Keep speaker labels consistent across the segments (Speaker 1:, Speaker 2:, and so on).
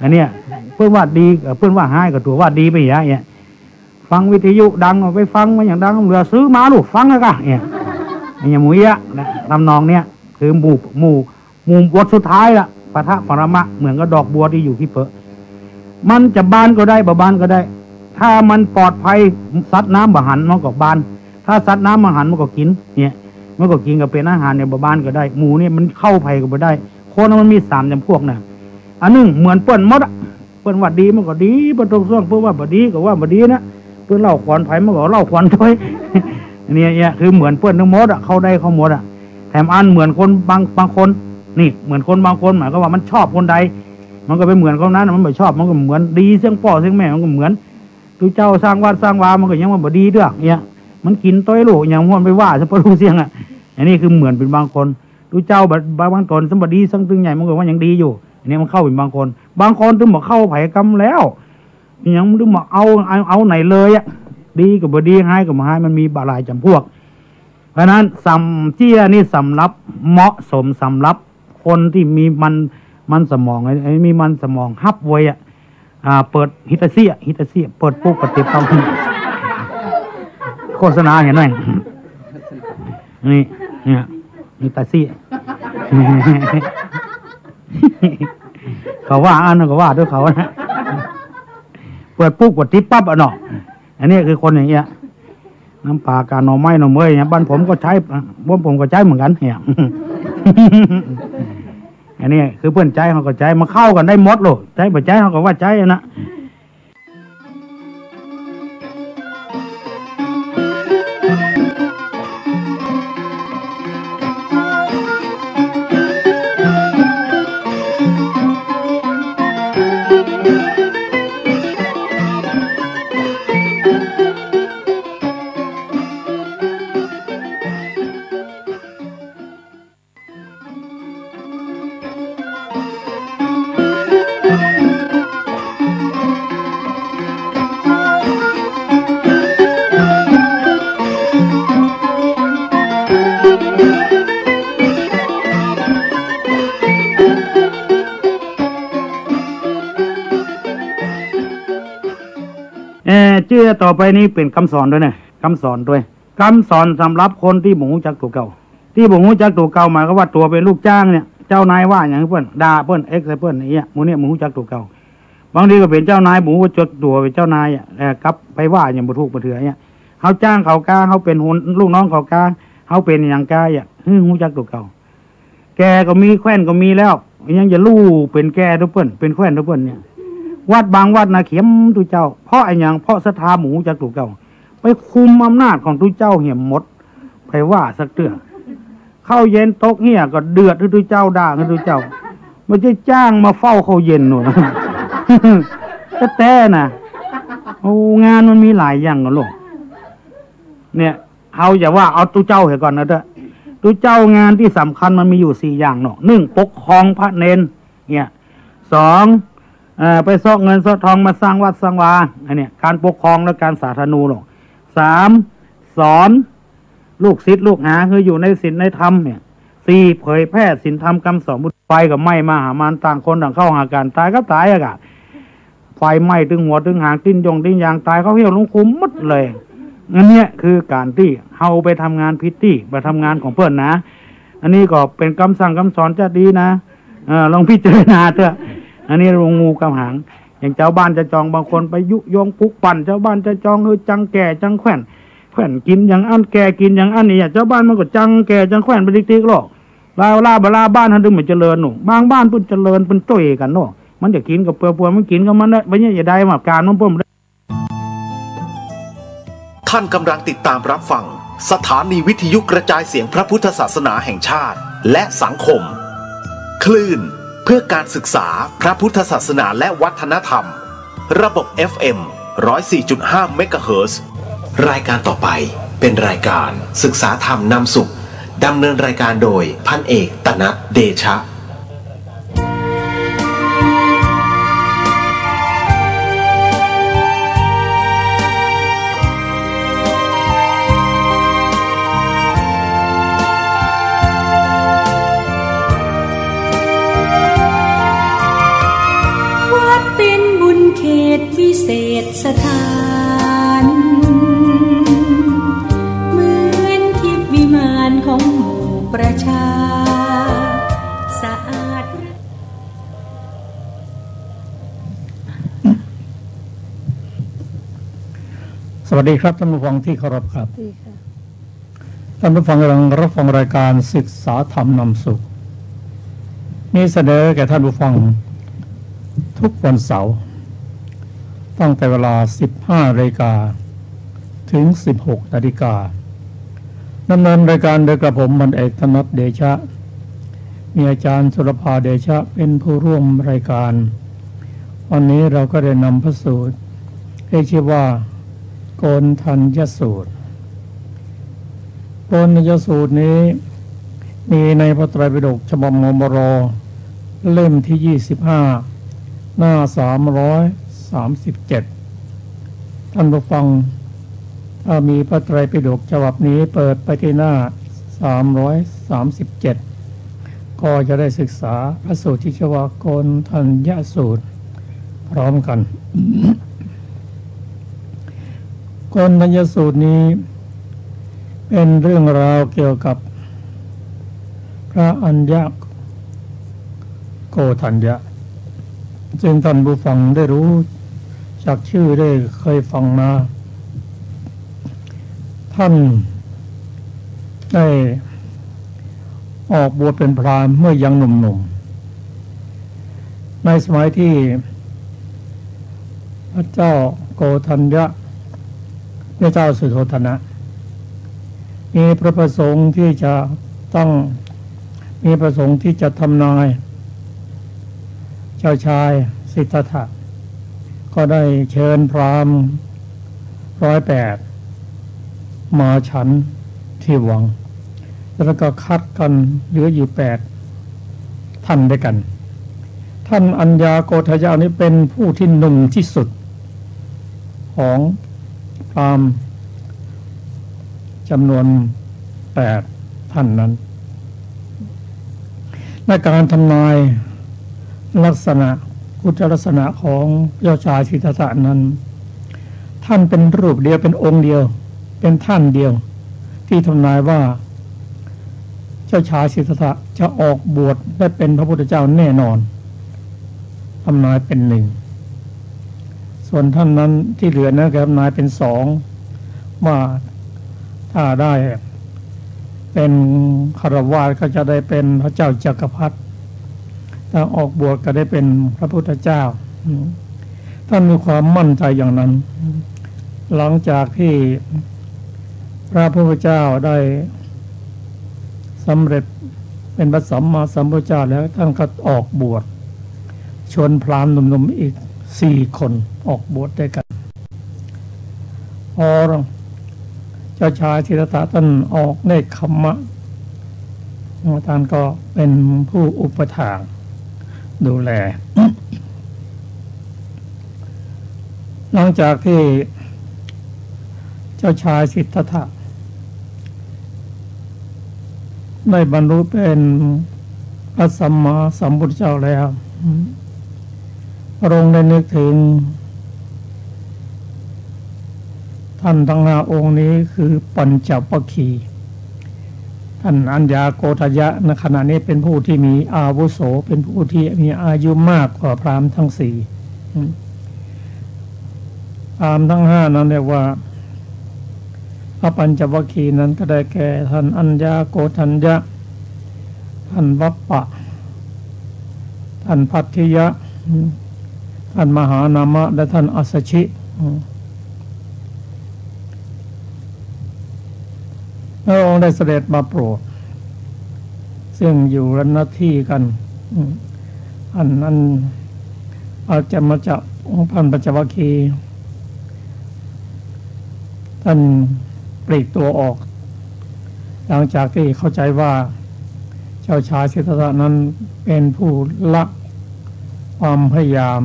Speaker 1: อันเนี้ยเพื่อนว่าดีเพื่อนว่าให้กับตัวว่าดีไปอย่างเงี้ยฟังวิทยุดังไปฟังมาอย่างดังเรือซื้อมาลูกฟังแล้วก็เนี่ยอย่างหมูยะนะทำนองเนี้ยคือหมู่บทสุดท้ายละปะทะปรมะเหมือนกับดอกบัวที่อยู่ที่เปอะมันจะบานก็ได้บานก็ได้ถ้ามันปลอดภัยซัดน้ำบะหันมันก็บานถ้าซัดน้ำบะหันมันก็กินเนี่ยมันก็กินกับเป็นอาหารเนี่ยบานก็ได้หมูเนี่ยมันเข้าไผ่ก็บ่ได้คนมันมี3จำพวกน่ะอันนึงเหมือนเปิ้นมดเปิ้นว่าดีมันก็ดีบ่ตรงส่วนเปิ้นว่าบ่ดีก็ว่าบ่ดีนะเปิ้นเล่าขวัญไผ่มันก็เล่าขวัญถ้วยเนี่ยคือเหมือนเปิ้นทั้งหมดเข้าได้เข้าหมดแถมอันเหมือนคนบางคนนี่เหมือนคนบางคนหมายก็ว่ามันชอบคนใดมันก็ไปเหมือนคนนั้นมันไม่ชอบมันก็เหมือนดีเสียงพ่อเสียงแม่มันก็เหมือนดูเจ้าสร้างวัดสร้างวามันก็ยังว่าบ่ดีด้วยเนี่ยมันกินต้อยลูกอย่างม้วนไปว่าซะบ่รู้เสียงอันนี้คือเหมือนเป็นบางคนดูเจ้าบางตนสมบัติดีสังตึงใหญ่มันก็ว่ายังดีอยู่อันนี้มันเข้าเป็นบางคนถึงบอกเข้าไผ่กรรมแล้วยังถึงบอกเอาไหนเลยดีกับบ่ดีให้กับบ่ให้มันมีบาลายจำพวกเพราะนั้นสำเจี้ยนี่สำรับเหมาะสมสำรับคนที่มีมันสมองมีมันสมองฮับไว้เปิดฮิตาเซียเปิดปุ๊บปฏิบัติโฆษณาเห็นไหมนี่เนี่ยฮิตาเซียเขาว่าอันนั้นก็ว่าด้วยเขานะเปิดปุ๊บกดทิปปั๊บเนาะอันนี้คือคนอย่างเงี้ยน้ำปลาการหน่อไม้หน่อเมยเนี่ยบ้านผมก็ใช้เหมือนกันเนี่ยอันนี้คือเพื่อนใจเขาก็ใจมาเข้ากันได้หมดเลยใจบ่ใจเขาก็ว่าใจนะเชื่อต่อไปนี้เป็นคำสอนด้วยนะคำสอนสำหรับคนที่บ่ฮู้จักตัวเก่าหมายก็ว่าตัวเป็นลูกจ้างเนี่ยเจ้านายว่าอย่างเพิ่นด่าเพิ่นเอ็กซ์เพิ่นเนี่ยหมู่เนี่ยบ่ฮู้จักตัวเก่าบางทีก็เป็นเจ้านายบ่ฮู้จดตัวเป็นเจ้านายกลับไปว่าอย่างบ่ถูกบ่เถื่อเนี่ยเฮาจ้างเขากาเฮาเป็นลูกน้องเขากาเฮาเป็นอย่างกาฮู้จักตัวเก่าแกก็มีแคว้นก็มีแล้วยังจะรู้เป็นแกทุกเพิ่นเป็นแคว้นทุกเพิ่นเนี่ยวัดบางวัดนะเข็มตุเจ้าเพราะอย่างเพราะศรัทธาหมูจากตุเก่าไปคุมอำนาจของตุเจ้าเหี่ยมหมดไปว่าสักเตื้อเข้าเย็นตกเหี้ยก็เดือดตุเจ้าด่าตุเจ้าไม่ใช่จ้างมาเฝ้าเข้าเย็นหนูนะแต่น่ะโอ้งานมันมีหลายอย่างนะลูกเนี่ยเอาอย่าว่าเอาตุเจ้าเหรอก่อนนะเด้อตุเจ้างานที่สำคัญมันมีอยู่4อย่างเนาะ1ปกครองพระเนนเนี่ย2ไปซอกเงินซอกทองมาสร้างวัดสร้างวาอันนี้การปกครองและการสาธารณูหรอก3สอนลูกศิษย์ลูกหาคืออยู่ในศีลในธรรมเนี่ย4เผยแพร่ศีลธรรมคำสอนบุตรไฟกับไหม้มาหามานต่างคนต่างเข้าหากันตายก็ตายอะกะไฟไหม้ถึงหัวถึงหางติ้นยางตายเขาเหี่ยวลงคุ้มหมดเลยอันนี้คือการที่เฮาไปทำงานพิธีไปทำงานของเพื่อนนะอันนี้ก็เป็นคำสั่งคำสอนจะดีนะลองพิจารณาเถอะอันนี้งูกำหางอย่างเจ้าบ้านจะจองบางคนไปยุยงปลุกปั่นเจ้าบ้านจะจองจังแก่จังแขวนกินอย่างอันแก่กินอย่างอันนี่เจ้าบ้านมันก็จังแก่จังแขวนไปติ๊กๆหรอกลาบลาบ้านทันดึงเหมือนเจริญหนูบางบ้านปุ่นเจริญเป็นจ้อยกันเนาะมันจะกินกับเปลือกมันกินกับมันได้ไม่ใช่อย่าได้มาการมันปุ่ม
Speaker 2: ท่านกำลังติดตามรับฟังสถานีวิทยุกระจายเสียงพระพุทธศาสนาแห่งชาติและสังคมคลื่นเพื่อการศึกษาพระพุทธศาสนาและวัฒนธรรมระบบ FM 104.5 เมกะเฮิรตซ์ รายการต่อไปเป็นรายการศึกษาธรรมนำสุขดำเนินรายการโดยพันเอกตนัสเดชะ
Speaker 3: วั เศษสถานเหมือนทิพย์วิมานของหมู่ประชาสะอาด
Speaker 4: สวัสดีครับท่านผู้ฟังที่เคารพครับท่านผู้ฟังกำลังรับฟังรายการศึกษาธรรมนำสุขมีเสนอแก่ท่านผู้ฟังทุกวันเสาร์ตั้งแต่เวลา 15 นาฬิกาถึง 16 นาฬิกาดำเนินรายการโดยกระผมพันเอกธนัทเดชะมีอาจารย์สุรภาเดชะเป็นผู้ร่วมรายการวันนี้เราก็ได้นำพระสูตรที่ชื่อว่าโกณทัญญสูตรโกณทัญญสูตรนี้มีในพระไตรปิฎกฉบับมมร.เล่มที่ 25 หน้า 337 ท่านผู้ฟังถ้ามีพระไตรปิฎกฉบับนี้เปิดไปที่หน้า 337 ก็จะได้ศึกษาพระสูตรที่ชื่อว่าโกณทัญญสูตรพร้อมกัน โกณทัญญสูตรนี้เป็นเรื่องราวเกี่ยวกับพระอัญญโกทัญญะซึ่งท่านผู้ฟังได้รู้จากชื่อได้เคยฟังมาท่านได้ออกบวชเป็นพราหมณ์เมื่อยังหนุ่มๆในสมัยที่พระเจ้าโกทัญญะพระเจ้าสุโธทนะมีพระประสงค์ที่จะทำนายเจ้าชายสิทธัตถะก็ได้เชิญพราหมณ์108มาฉันที่วังแล้วก็คัดกันเหลืออยู่8ท่านด้วยกันท่านอัญญาโกทัญญะนี้เป็นผู้ที่หนุ่มที่สุดของพราหมณ์จำนวน8ท่านนั้นในการทำนายลักษณะกุศลลักษณะของเจ้าชายสิทธัตถะนั้นท่านเป็นรูปเดียวเป็นองค์เดียวเป็นท่านเดียวที่ทำนายว่าเจ้าชายสิทธัตถะจะออกบวชได้เป็นพระพุทธเจ้าแน่นอนทำนายเป็น1ส่วนท่านนั้นที่เหลือนั้นทำนายเป็น2ว่าถ้าได้เป็นคฤหัสถ์ก็จะได้เป็นพระเจ้าจักรพรรดิถ้าออกบวชก็ได้เป็นพระพุทธเจ้าท่านมีความมั่นใจอย่างนั้นหลังจากที่พระพุทธเจ้าได้สำเร็จเป็นพระสัมมาสัมพุทธเจ้าแล้วท่านก็ออกบวชชวนพราหมณ์หนุ่มๆอีก4 คนออกบวชด้วยกันพอเจ้าชายสิทธัตถะท่านออกเนกขัมมะท่านก็เป็นผู้อุปถากดูแล หลังจากที่เจ้าชายสิทธัตถะได้บรรลุเป็นพระสัมมาสัมพุทธเจ้าแล้วพระองค์ได้นึกถึงท่านทั้ง5 องค์นี้คือปัญจวัคคีย์ท่านอัญญาโกทัญญะในขณะนี้เป็นผู้ที่มีอาวุโสเป็นผู้ที่มีอายุมากกว่าพราหมณ์ทั้ง4พราหมณ์ทั้ง5นั้นเรียกว่าพระปัญจวัคคีย์นั้นก็ได้แก่ท่านอัญญาโกทัญญะท่านวัปปะท่านภัททิยะท่านมหานามะและท่านอัสสชิพระองค์ได้เสด็จมาโปรดซึ่งอยู่ระนาที่กันอันอาจจะมาจากองค์พันปัญจวัคคีย์ท่านปลีกตัวออกหลังจากที่เข้าใจว่าเจ้าชายสิทธัตถะนั้นเป็นผู้ละความพยายาม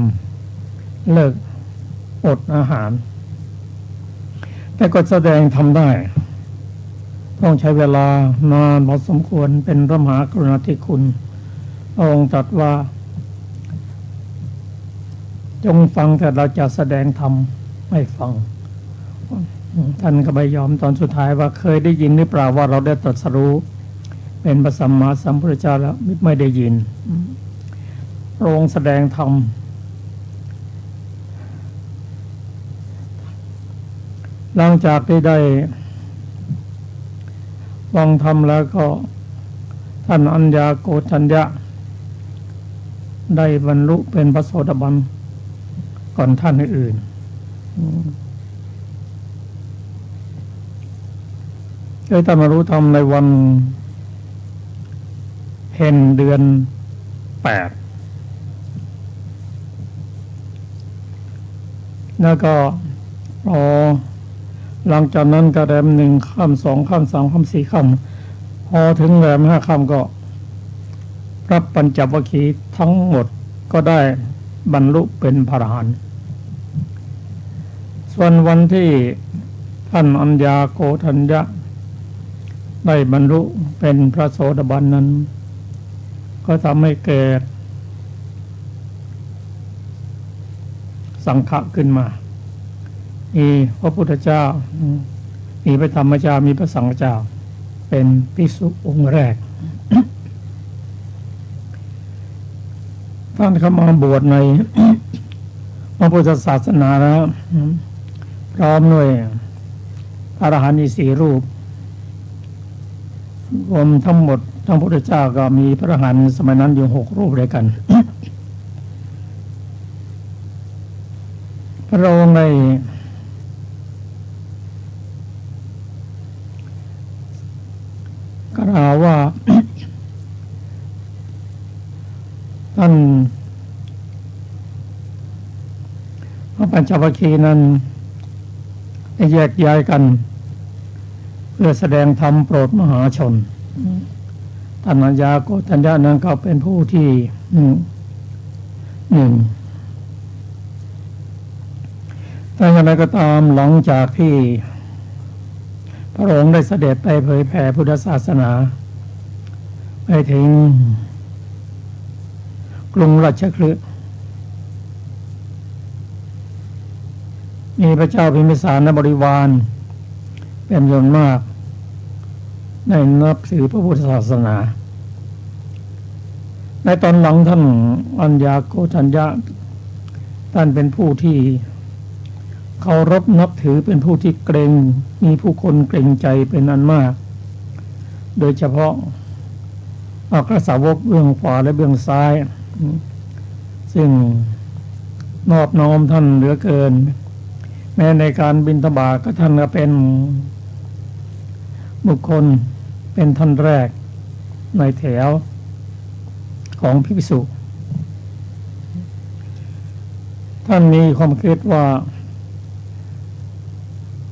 Speaker 4: เลิกอดอาหารแต่ก็แสดงทำได้ต้องใช้เวลานานพอสมควรเป็นพระมหากรุณาธิคุณพระองค์ตรัสว่า จงฟังแต่เราจะแสดงธรรมไม่ฟังท่านก็ไม่ยอมตอนสุดท้ายว่าเคยได้ยินหรือเปล่าว่าเราได้ตรัสรู้เป็นพระสัมมาสัมพุทธเจ้าแล้วไม่ได้ยินพระองค์แสดงธรรมหลังจากที่ได้ฟังธรรมแล้วก็ท่านอัญญาโกฏัญญะได้บรรลุเป็นพระโสดาบันก่อนท่านอื่นได้ตรัสรู้ธรรมในวันเพ็ญเดือน 8แล้วก็หลังจากนั้นก็แรม1 ค่ำ 2 ค่ำ 3 ค่ำ 4 ค่ำพอถึงแรม5 ค่ำก็รับปัญจวัคคีย์ทั้งหมดก็ได้บรรลุเป็นพระอรหันต์ส่วนวันที่ท่านอัญญาโกฏัญญะได้บรรลุเป็นพระโสดาบันนั้นก็ทำให้เกิดสังฆะขึ้นมามีพระพุทธเจ้ามีพระธรรมเจ้ามีพระสังฆเจ้าเป็นภิกษุองค์แรก ท่านเข้ามาบวชใน พระพุทธศาสนาแล้วพร้อมด้วยพระอรหันต์อีก4 รูปรวมทั้งหมดทั้งพระพุทธเจ้าก็มีพระอรหันต์สมัยนั้นอยู่6 รูปด้วยกัน พระองค์ในกล่าวว่า ท่านพระปัญจวัคคีย์นั้นได้แยกย้ายกันเพื่อแสดงธรรมโปรดมหาชนท่านอัญญาโกฏัญญะนั้นก็เป็นผู้ที่หนึ่งแต่อย่างไรก็ตามหลังจากที่พระองค์ได้เสด็จไปเผยแผ่พุทธศาสนาไปถึงกรุงราชคฤห์มีพระเจ้าพิมพิสารและบริวารเป็นจำนวนมากได้นับถือพระพุทธศาสนาในตอนหลังท่านอัญญาโกฏัญญะท่านเป็นผู้ที่เคารพนับถือเป็นผู้ที่เกรงมีผู้คนเกรงใจเป็นอันมากโดยเฉพาะอัครสาวกเบื้องขวาและเบื้องซ้ายซึ่งนอบน้อมท่านเหลือเกินแม้ในการบิณฑบาตก็ท่านก็เป็นบุคคลเป็นท่านแรกในแถวของภิกษุท่านมีความคิดว่า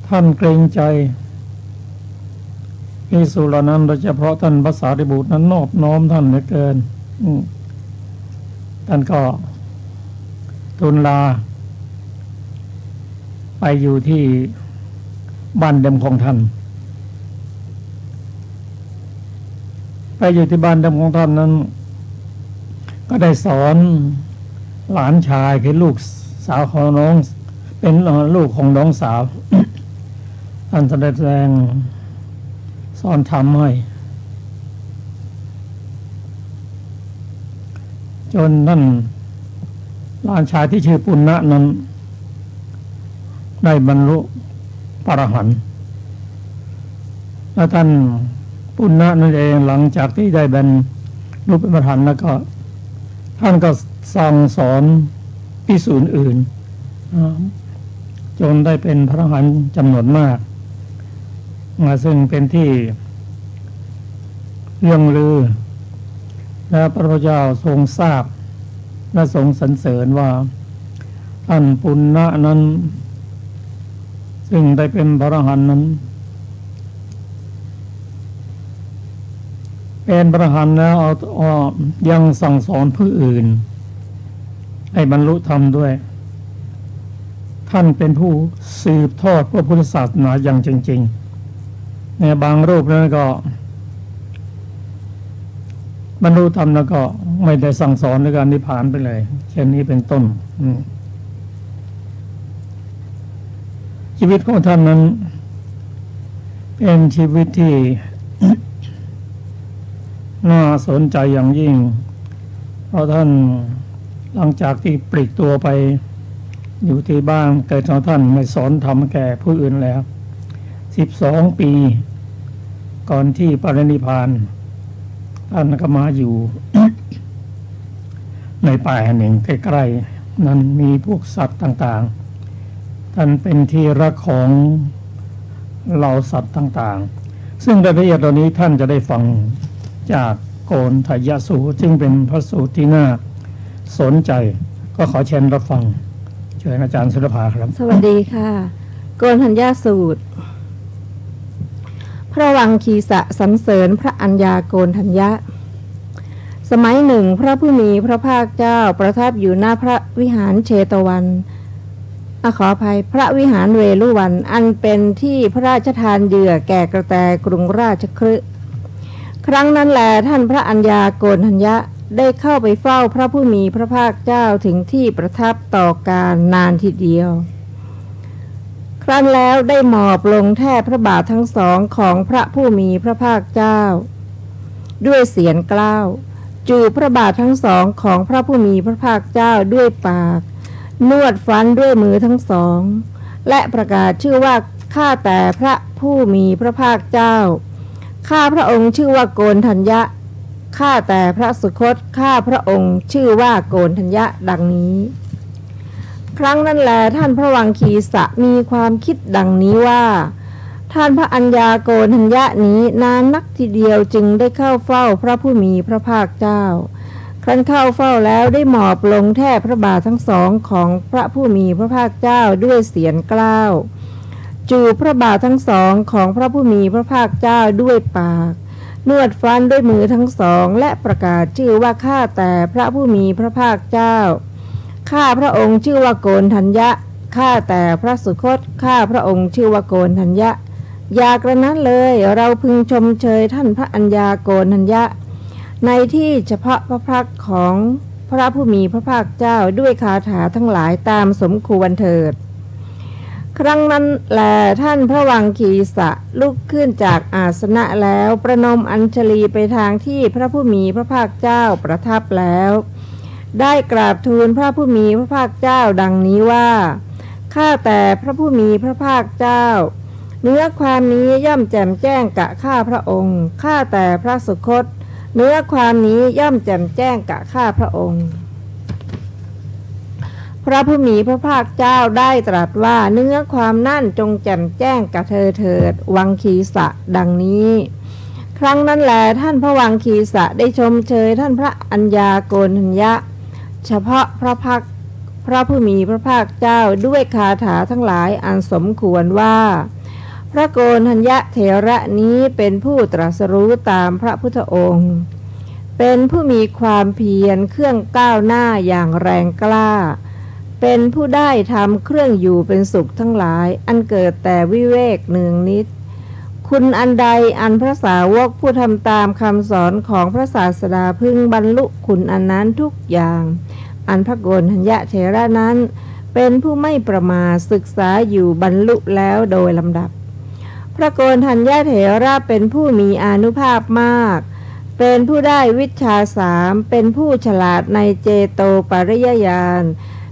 Speaker 4: ท่านเกรงใจภิกษุเหล่านั้นโดยเฉพาะท่านพระสารีบุตรนั้นนอบน้อมท่านเหลือเกินท่านก็ทูลลาไปอยู่ที่บ้านเดิมของท่านไปอยู่ที่บ้านเดิมของท่านนั้นก็ได้สอนหลานชายคือลูกสาวของน้องเป็นลูกของน้องสาว ท่านแสดงสอนธรรมให้จนท่านหลานชายที่ชื่อปุณณะนั้นได้บรรลุพระอรหันต์และท่านปุณณะนั่นเองหลังจากที่ได้บรรลุเป็นพระอรหันต์แล้วก็ท่านก็สั่งสอนภิกษุอื่นจนได้เป็นพระอรหันต์จำนวนมากซึ่งเป็นที่เรื่องลือและพระพุทธเจ้าทรงทราบและทรงสรรเสริญว่าท่านปุณณะนั้นซึ่งได้เป็นพระอรหันต์นั้นเป็นพระอรหันต์แล้วยังสั่งสอนผู้อื่นให้บรรลุธรรมด้วยท่านเป็นผู้สืบทอดพระพุทธศาสนาอย่างจริงๆในบางรูปนั้นก็บรรลุธรรมแล้วก็ไม่ได้สั่งสอนในการนิพพานไปเลยเช่นนี้เป็นต้น ชีวิตของท่านนั้นเป็นชีวิตที่ น่าสนใจอย่างยิ่งเพราะท่านหลังจากที่ปลีกตัวไปอยู่ที่บ้านเกิดของท่านไม่สอนธรรมแก่ผู้อื่นแล้ว12 ปีก่อนที่ปรินิพพานท่านก็มาอยู่ ในป่าแห่งหนึ่งใกล้ๆนั้นมีพวกสัตว์ต่างๆท่านเป็นที่รักของเหล่าสัตว์ต่างๆซึ่งรายละเอียดเหล่านี้ท่านจะได้ฟังจากโกณฑยสูตรซึ่งเป็นพระสูตรที่น่าสนใจก็ขอเชิญรับฟังเชิญอาจารย์สุรภาครับ
Speaker 5: สวัสดีค่ะโกณฑยสูตรพระวังคีสะสรรเสริญพระอัญญาโกณฑัญญะสมัยหนึ่งพระผู้มีพระภาคเจ้าประทับอยู่หน้าพระวิหารเชตวันขออภัยพระวิหารเวฬุวันอันเป็นที่พระราชทานเหยื่อแก่กระแตกรุงราชคฤห์ครั้งนั้นแลท่านพระอัญญาโกณฑัญญะได้เข้าไปเฝ้าพระผู้มีพระภาคเจ้าถึงที่ประทับต่อการนานทีเดียวครั้นแล้วได้หมอบลงแทบพระบาททั้งสองของพระผู้มีพระภาคเจ้าด้วยเสียงกล้าวจูบพระบาททั้งสองของพระผู้มีพระภาคเจ้าด้วยปากนวดฟันด้วยมือทั้งสองและประกาศชื่อว่าข้าแต่พระผู้มีพระภาคเจ้าข้าพระองค์ชื่อว่าโกณฑัญญะข้าแต่พระสุคตข้าพระองค์ชื่อว่าโกณฑัญญะดังนี้ครั้งนั้นแลท่านพระวังคีสะมีความคิดดังนี้ว่าท่านพระอัญญาโกณฑัญญะนี้นานนักทีเดียวจึงได้เข้าเฝ้าพระผู้มีพระภาคเจ้าครั้นเข้าเฝ้าแล้วได้หมอบลงแทบพระบาททั้งสองของพระผู้มีพระภาคเจ้าด้วยเสียงกล้าวจูบพระบาททั้งสองของพระผู้มีพระภาคเจ้าด้วยปากนวดฟันด้วยมือทั้งสองและประกาศชื่อว่าข้าแต่พระผู้มีพระภาคเจ้าข้าพระองค์ชื่อว่าโกณฑัญญะข้าแต่พระสุคตข้าพระองค์ชื่อว่าโกณฑัญญะอย่ากระนั้นเลยเราพึงชมเชยท่านพระอัญญาโกณฑัญญะในที่เฉพาะพระพักของพระผู้มีพระภาคเจ้าด้วยคาถาทั้งหลายตามสมควรเถิดครั้งนั้นแลท่านพระวังคีสะลุกขึ้นจากอาสนะแล้วประนมอัญชลีไปทางที่พระผู้มีพระภาคเจ้าประทับแล้วได้กราบทูลพระผู้มีพระภาคเจ้าดังนี้ว่าข้าแต่พระผู้มีพระภาคเจ้าเนื้อความนี้ย่อมแจ่มแจ้งกะข้าพระองค์ข้าแต่พระสุคตเนื้อความนี้ย่อมแจ่มแจ้งกะข้าพระองค์พระผู้มีพระภาคเจ้าได้ตรัสว่าเนื้อความนั่นจงแจ่มแจ้งกะเธอเถิดวังคีสะดังนี้ครั้งนั้นแลท่านพระวังคีสะได้ชมเชยท่านพระอัญญาโกณฑัญญะเฉพาะพระพักพระผู้มีพระภาคเจ้าด้วยคาถาทั้งหลายอันสมควรว่าพระโกณฑัญญะเถระนี้เป็นผู้ตรัสรู้ตามพระพุทธองค์เป็นผู้มีความเพียรเครื่องก้าวหน้าอย่างแรงกล้าเป็นผู้ได้ทำเครื่องอยู่เป็นสุขทั้งหลายอันเกิดแต่วิเวกเนืองนิดคุณอันใดอันพระสาวกผู้ทำตามคำสอนของพระศาสดาพึงบรรลุคุณอันนั้นทุกอย่างอันพระโกณฑัญญะเถระนั้นเป็นผู้ไม่ประมาทศึกษาอยู่บรรลุแล้วโดยลำดับพระโกณฑัญญะเถระเป็นผู้มีอานุภาพมากเป็นผู้ได้วิชชา3เป็นผู้ฉลาดในเจโตปริยญาณ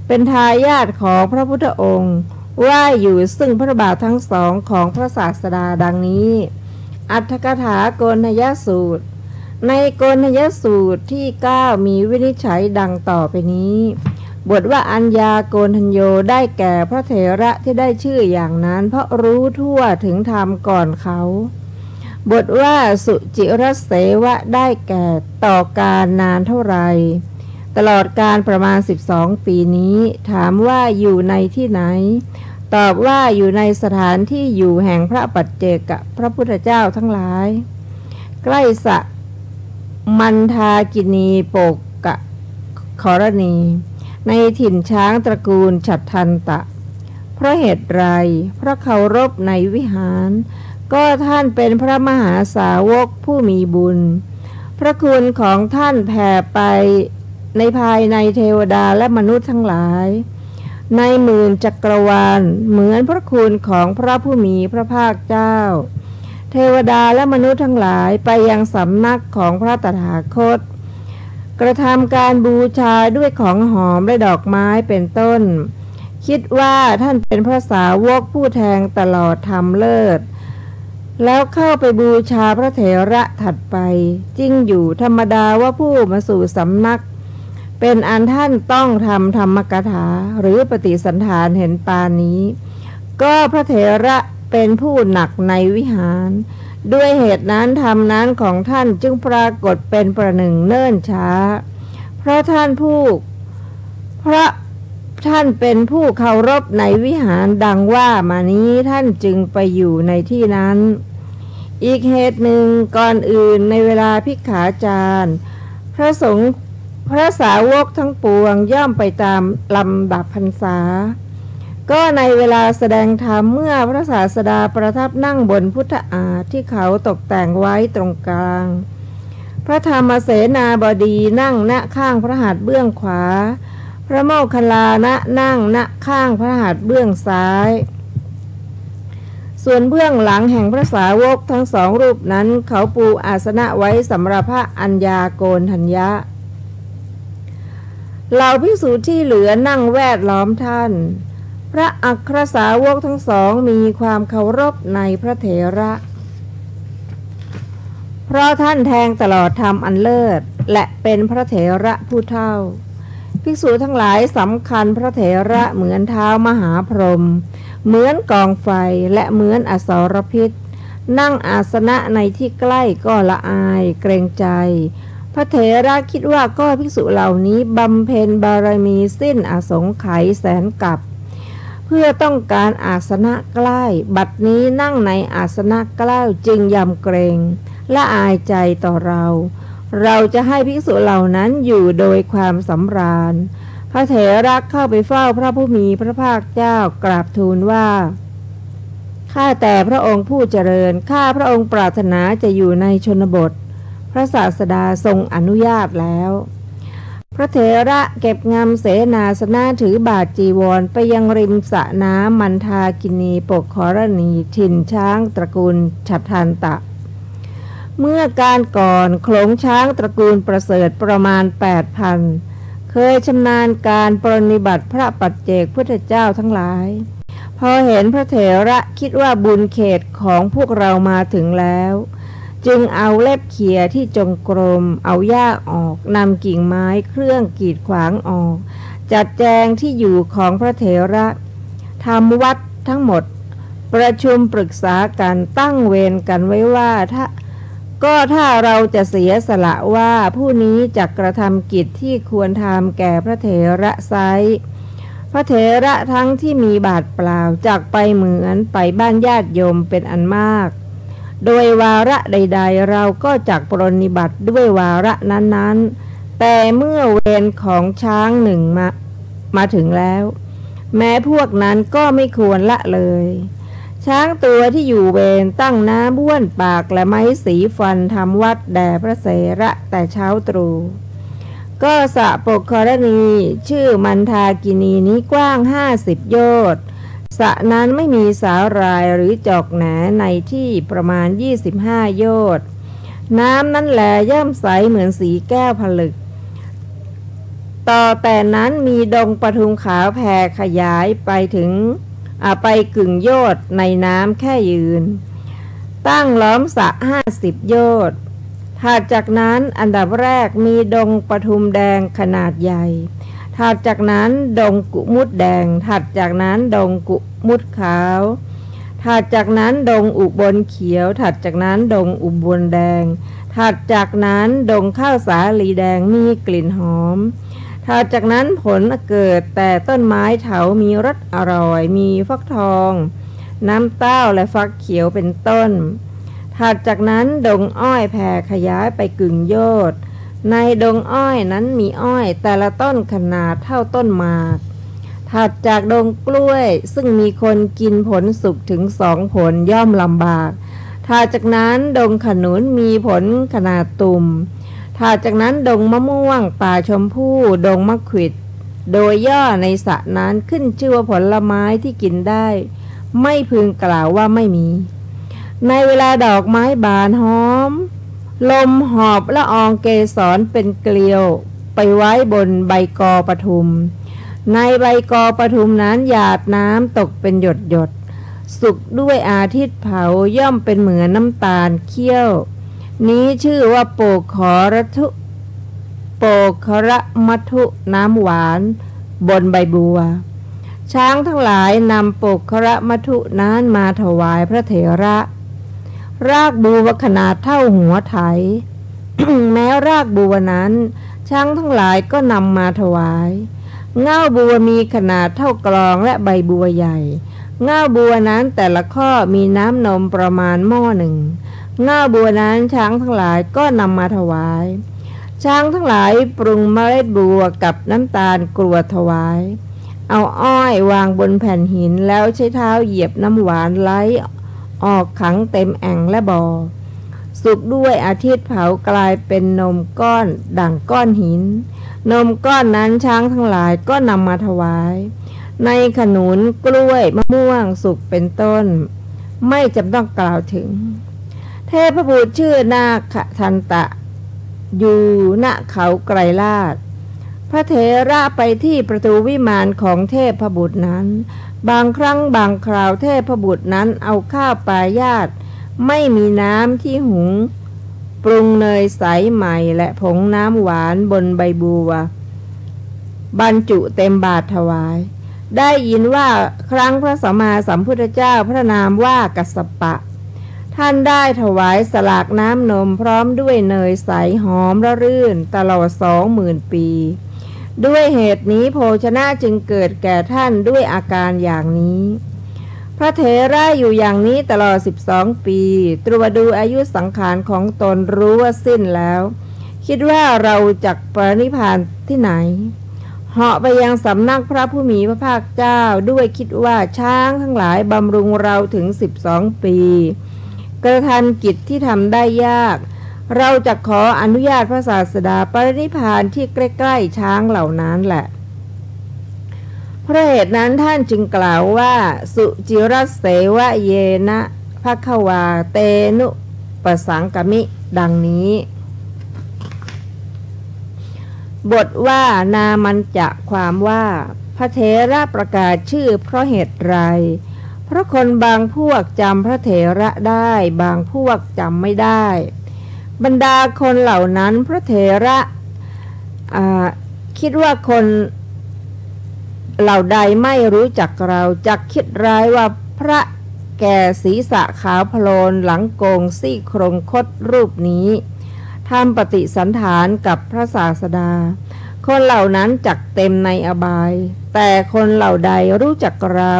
Speaker 5: เป็นทายาทของพระพุทธองค์ว่าอยู่ซึ่งพระบาททั้งสองของพระศาสดาดังนี้อรรถกถาโกณฑยสูตรในโกณฑยสูตรที่9มีวินิจฉัยดังต่อไปนี้บทว่าอัญญาโกณฑัญโยได้แก่พระเถระที่ได้ชื่ออย่างนั้นเพราะรู้ทั่วถึงธรรมก่อนเขาบทว่าสุจิรเสวะได้แก่ต่อการนานเท่าไรตลอดการประมาณ12 ปีนี้ถามว่าอยู่ในที่ไหนตอบว่าอยู่ในสถานที่อยู่แห่งพระปัจเจกพระพุทธเจ้าทั้งหลายใกล้สะมันทากินีโปกกะขรณีในถิ่นช้างตระกูลฉัตรทันตะเพราะเหตุไรเพราะเคารพในวิหารก็ท่านเป็นพระมหาสาวกผู้มีบุญพระคุณของท่านแผ่ไปในภายในเทวดาและมนุษย์ทั้งหลาย ในหมื่นจักรวาลเหมือนพระคุณของพระผู้มีพระภาคเจ้าเทวดาและมนุษย์ทั้งหลายไปยังสำนักของพระตถาคตกระทำการบูชาด้วยของหอมและดอกไม้เป็นต้นคิดว่าท่านเป็นพระสาวกผู้แทงตลอดธรรมเลิศแล้วเข้าไปบูชาพระเถระถัดไปจริงอยู่ธรรมดาว่าผู้มาสู่สำนักเป็นอันท่านต้องทำธรรมกถาหรือปฏิสันถานเห็นปานนี้ก็พระเถระเป็นผู้หนักในวิหารด้วยเหตุนั้นธรรมนั้นของท่านจึงปรากฏเป็นประหนึ่งเนิ่นช้าเพราะท่านเป็นผู้เคารพในวิหารดังว่ามานี้ท่านจึงไปอยู่ในที่นั้นอีกเหตุหนึ่งก่อนอื่นในเวลาภิกขาจารย์พระสาวกทั้งปวงย่อมไปตามลำดับพรรษาก็ในเวลาแสดงธรรมเมื่อพระศาสดาประทับนั่งบนพุทธอาฏที่เขาตกแต่งไว้ตรงกลางพระธรรมเสนาบดีนั่งณข้างพระหัตถ์เบื้องขวาพระโมคคัลลานะนั่งณข้างพระหัตถ์เบื้องซ้ายส่วนเบื้องหลังแห่งพระสาวกทั้งสองรูปนั้นเขาปูอาสนะไว้สำหรับพระอัญญาโกณฑัญญะเหล่าภิกษุที่เหลือนั่งแวดล้อมท่านพระอัครสาวกทั้งสองมีความเคารพในพระเถระเพราะท่านแทงตลอดธรรมอันเลิศและเป็นพระเถระผู้เฒ่าภิกษุทั้งหลายสำคัญพระเถระเหมือนเท้ามหาพรหมเหมือนกองไฟและเหมือนอสรพิษนั่งอาสนะในที่ใกล้ก็ละอายเกรงใจพระเถระคิดว่าก็ภิกษุเหล่านี้บำเพ็ญบารมีสิ้นอสงไขยแสนกับเพื่อต้องการอาสนะใกล้บัดนี้นั่งในอาสนะใกล้จึงยำเกรงละอายใจต่อเราจะให้ภิกษุเหล่านั้นอยู่โดยความสำราญพระเถระเข้าไปเฝ้าพระผู้มีพระภาคเจ้ากราบทูลว่าข้าแต่พระองค์ผู้เจริญข้าพระองค์ปรารถนาจะอยู่ในชนบทพระศาสดาทรงอนุญาตแล้วพระเถระเก็บงำเสนาสนะถือบาทจีวรไปยังริมสระน้ำมันทากินีปกขรณีถิ่นช้างตระกูลฉัตรทันตะเมื่อการก่อนโขลงช้างตระกูลประเสริฐประมาณ 8,000 เคยชำนาญการปรนนิบัติพระปัจเจกพุทธเจ้าทั้งหลายพอเห็นพระเถระคิดว่าบุญเขตของพวกเรามาถึงแล้วจึงเอาเล็บเขี่ยที่จงกรมเอาหญ้าออกนำกิ่งไม้เครื่องกีดขวางออกจัดแจงที่อยู่ของพระเถระทำวัดทั้งหมดประชุมปรึกษากันตั้งเวรกันไว้ว่าถ้าเราจะเสียสละว่าผู้นี้จะกระทำกิจที่ควรทำแก่พระเถระไซพระเถระทั้งที่มีบาทเปล่าจากไปเหมือนไปบ้านญาติโยมเป็นอันมากโดยวาระใดๆเราก็จักปรนนิบัติด้วยวาระนั้นๆแต่เมื่อเวรของช้างหนึ่งมาถึงแล้วแม้พวกนั้นก็ไม่ควรละเลยช้างตัวที่อยู่เวรตั้งน้ำบ้วนปากและไม้สีฟันทำวัดแด่พระเถระแต่เช้าตรู่ก็สระปกขรณีชื่อมันทากินีนี้กว้าง50 โยชน์สระนั้นไม่มีสาหร่ายหรือจอกแหนในที่ประมาณ25 โยชน์น้ำนั้นแลย่อมใสเหมือนสีแก้วผลึกต่อแต่นั้นมีดงปทุมขาวแผ่ขยายไปถึงไปกึ่งโยชน์ในน้ำแค่ยืนตั้งล้อมสระ50 โยชน์ถัดจากนั้นอันดับแรกมีดงปทุมแดงขนาดใหญ่ถัดจากนั้นดงกุมุดแดงถัดจากนั้นดงกุมุดขาวถัดจากนั้นดงอุบลเขียวถัดจากนั้นดงอุบลแดงถัดจากนั้นดงข้าวสาลีแดงมีกลิ่นหอมถัดจากนั้นผลเกิดแต่ต้นไม้เถามีรสอร่อยมีฟักทองน้ำเต้าและฟักเขียวเป็นต้นถัดจากนั้นดงอ้อยแผ่ขยายไปกึ่งโยชน์ในดงอ้อยนั้นมีอ้อยแต่ละต้นขนาดเท่าต้นหมากถัดจากดงกล้วยซึ่งมีคนกินผลสุกถึง2 ผลย่อมลำบากถัดจากนั้นดงขนุนมีผลขนาดตุ่มถัดจากนั้นดงมะม่วงป่าชมพู่ดงมะขวิด โดยย่อในสระนั้นขึ้นชื่อว่าผลไม้ที่กินได้ไม่พึงกล่าวว่าไม่มี ในเวลาดอกไม้บานหอมลมหอบละอองเกสรเป็นเกลียวไปไว้บนใบกอปทุมในใบกอปทุมนั้นหยาดน้ำตกเป็นหยดหยดสุกด้วยอาทิตย์เผาย่อมเป็นเหมือนน้ำตาลเคี่ยวนี้ชื่อว่าโปกขระมัทุน้ำหวานบนใบบัวช้างทั้งหลายนำโปกขระมัทุนั้นมาถวายพระเถระรากบัวขนาดเท่าหัวไถ แม้รากบัวนั้นช้างทั้งหลายก็นำมาถวายเง่าบัวมีขนาดเท่ากลองและใบบัวใหญ่เง่าบัวนั้นแต่ละข้อมีน้ำนมประมาณหม้อหนึ่งเง่าบัวนั้นช้างทั้งหลายก็นำมาถวายช้างทั้งหลายปรุงเมล็ดบัวกับน้ำตาลกรวดถวายเอาอ้อยวางบนแผ่นหินแล้วใช้เท้าเหยียบน้ำหวานไหลออกขังเต็มแอ่งและบ่อสุกด้วยอาทิตย์เผากลายเป็นนมก้อนดั่งก้อนหินนมก้อนนั้นช้างทั้งหลายก็นำมาถวายในขนุนกล้วยมะม่วงสุกเป็นต้นไม่จำต้องกล่าวถึงเทพบุตรชื่อนาคทันตะอยู่ณเขาไกรลาศพระเถระไปที่ประตูวิมานของเทพบุตรนั้นบางครั้งบางคราวเทพบุตรนั้นเอาข้าวปลายาตไม่มีน้ำที่หุงปรุงเนยใสใหม่และผงน้ำหวานบนใบบัวบรรจุเต็มบาตรถวายได้ยินว่าครั้งพระสัมมาสัมพุทธเจ้าพระนามว่ากัสสปะท่านได้ถวายสลากน้ำนมพร้อมด้วยเนยใสหอมระรื่นตลอด20,000 ปีด้วยเหตุนี้โภชนะจึงเกิดแก่ท่านด้วยอาการอย่างนี้พระเถระอยู่อย่างนี้ตลอด12 ปีตรวจดูอายุสังขารของตนรู้ว่าสิ้นแล้วคิดว่าเราจักปรินิพพานที่ไหนเหาะไปยังสำนักพระผู้มีพระภาคเจ้าด้วยคิดว่าช้างทั้งหลายบำรุงเราถึง12 ปีกระทำกิจที่ทำได้ยากเราจะขออนุญาตพระศาสดาปรินิพพานที่ใกล้ๆช้างเหล่านั้นแหละเพราะเหตุนั้นท่านจึงกล่าวว่าสุจิรัสเสวะเยนะภควาเตนุปสังกมิดังนี้บทว่านามันจะความว่าพระเถระประกาศชื่อเพราะเหตุไรเพราะคนบางพวกจำพระเถระได้บางพวกจำไม่ได้บรรดาคนเหล่านั้นพระเถระคิดว่าคนเหล่าใดไม่รู้จักเราจักคิดร้ายว่าพระแก่ศีรษะขาวโพลนหลังโกงซี่โครงคดรูปนี้ทำปฏิสันถานกับพระศาสดาคนเหล่านั้นจักเต็มในอบายแต่คนเหล่าใดรู้จักเรา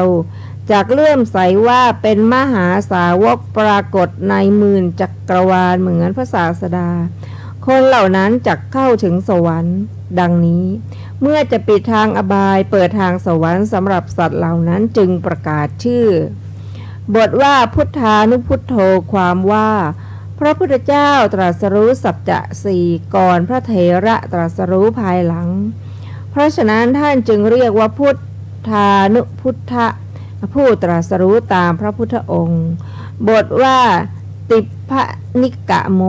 Speaker 5: จักเลื่อมใสว่าเป็นมหาสาวกปรากฏใน10,000 จักรวาลเหมือนพระศาสดาคนเหล่านั้นจักเข้าถึงสวรรค์ดังนี้เมื่อจะปิดทางอบายเปิดทางสวรรค์สำหรับสัตว์เหล่านั้นจึงประกาศชื่อบทว่าพุทธานุพุทโธความว่าพระพุทธเจ้าตรัสรู้สัจจะสี่ก่อนพระเถระตรัสรู้ภายหลังเพราะฉะนั้นท่านจึงเรียกว่าพุทธานุพุทธะผู้ตรัสรู้ตามพระพุทธองค์บทว่าติพนิกะโม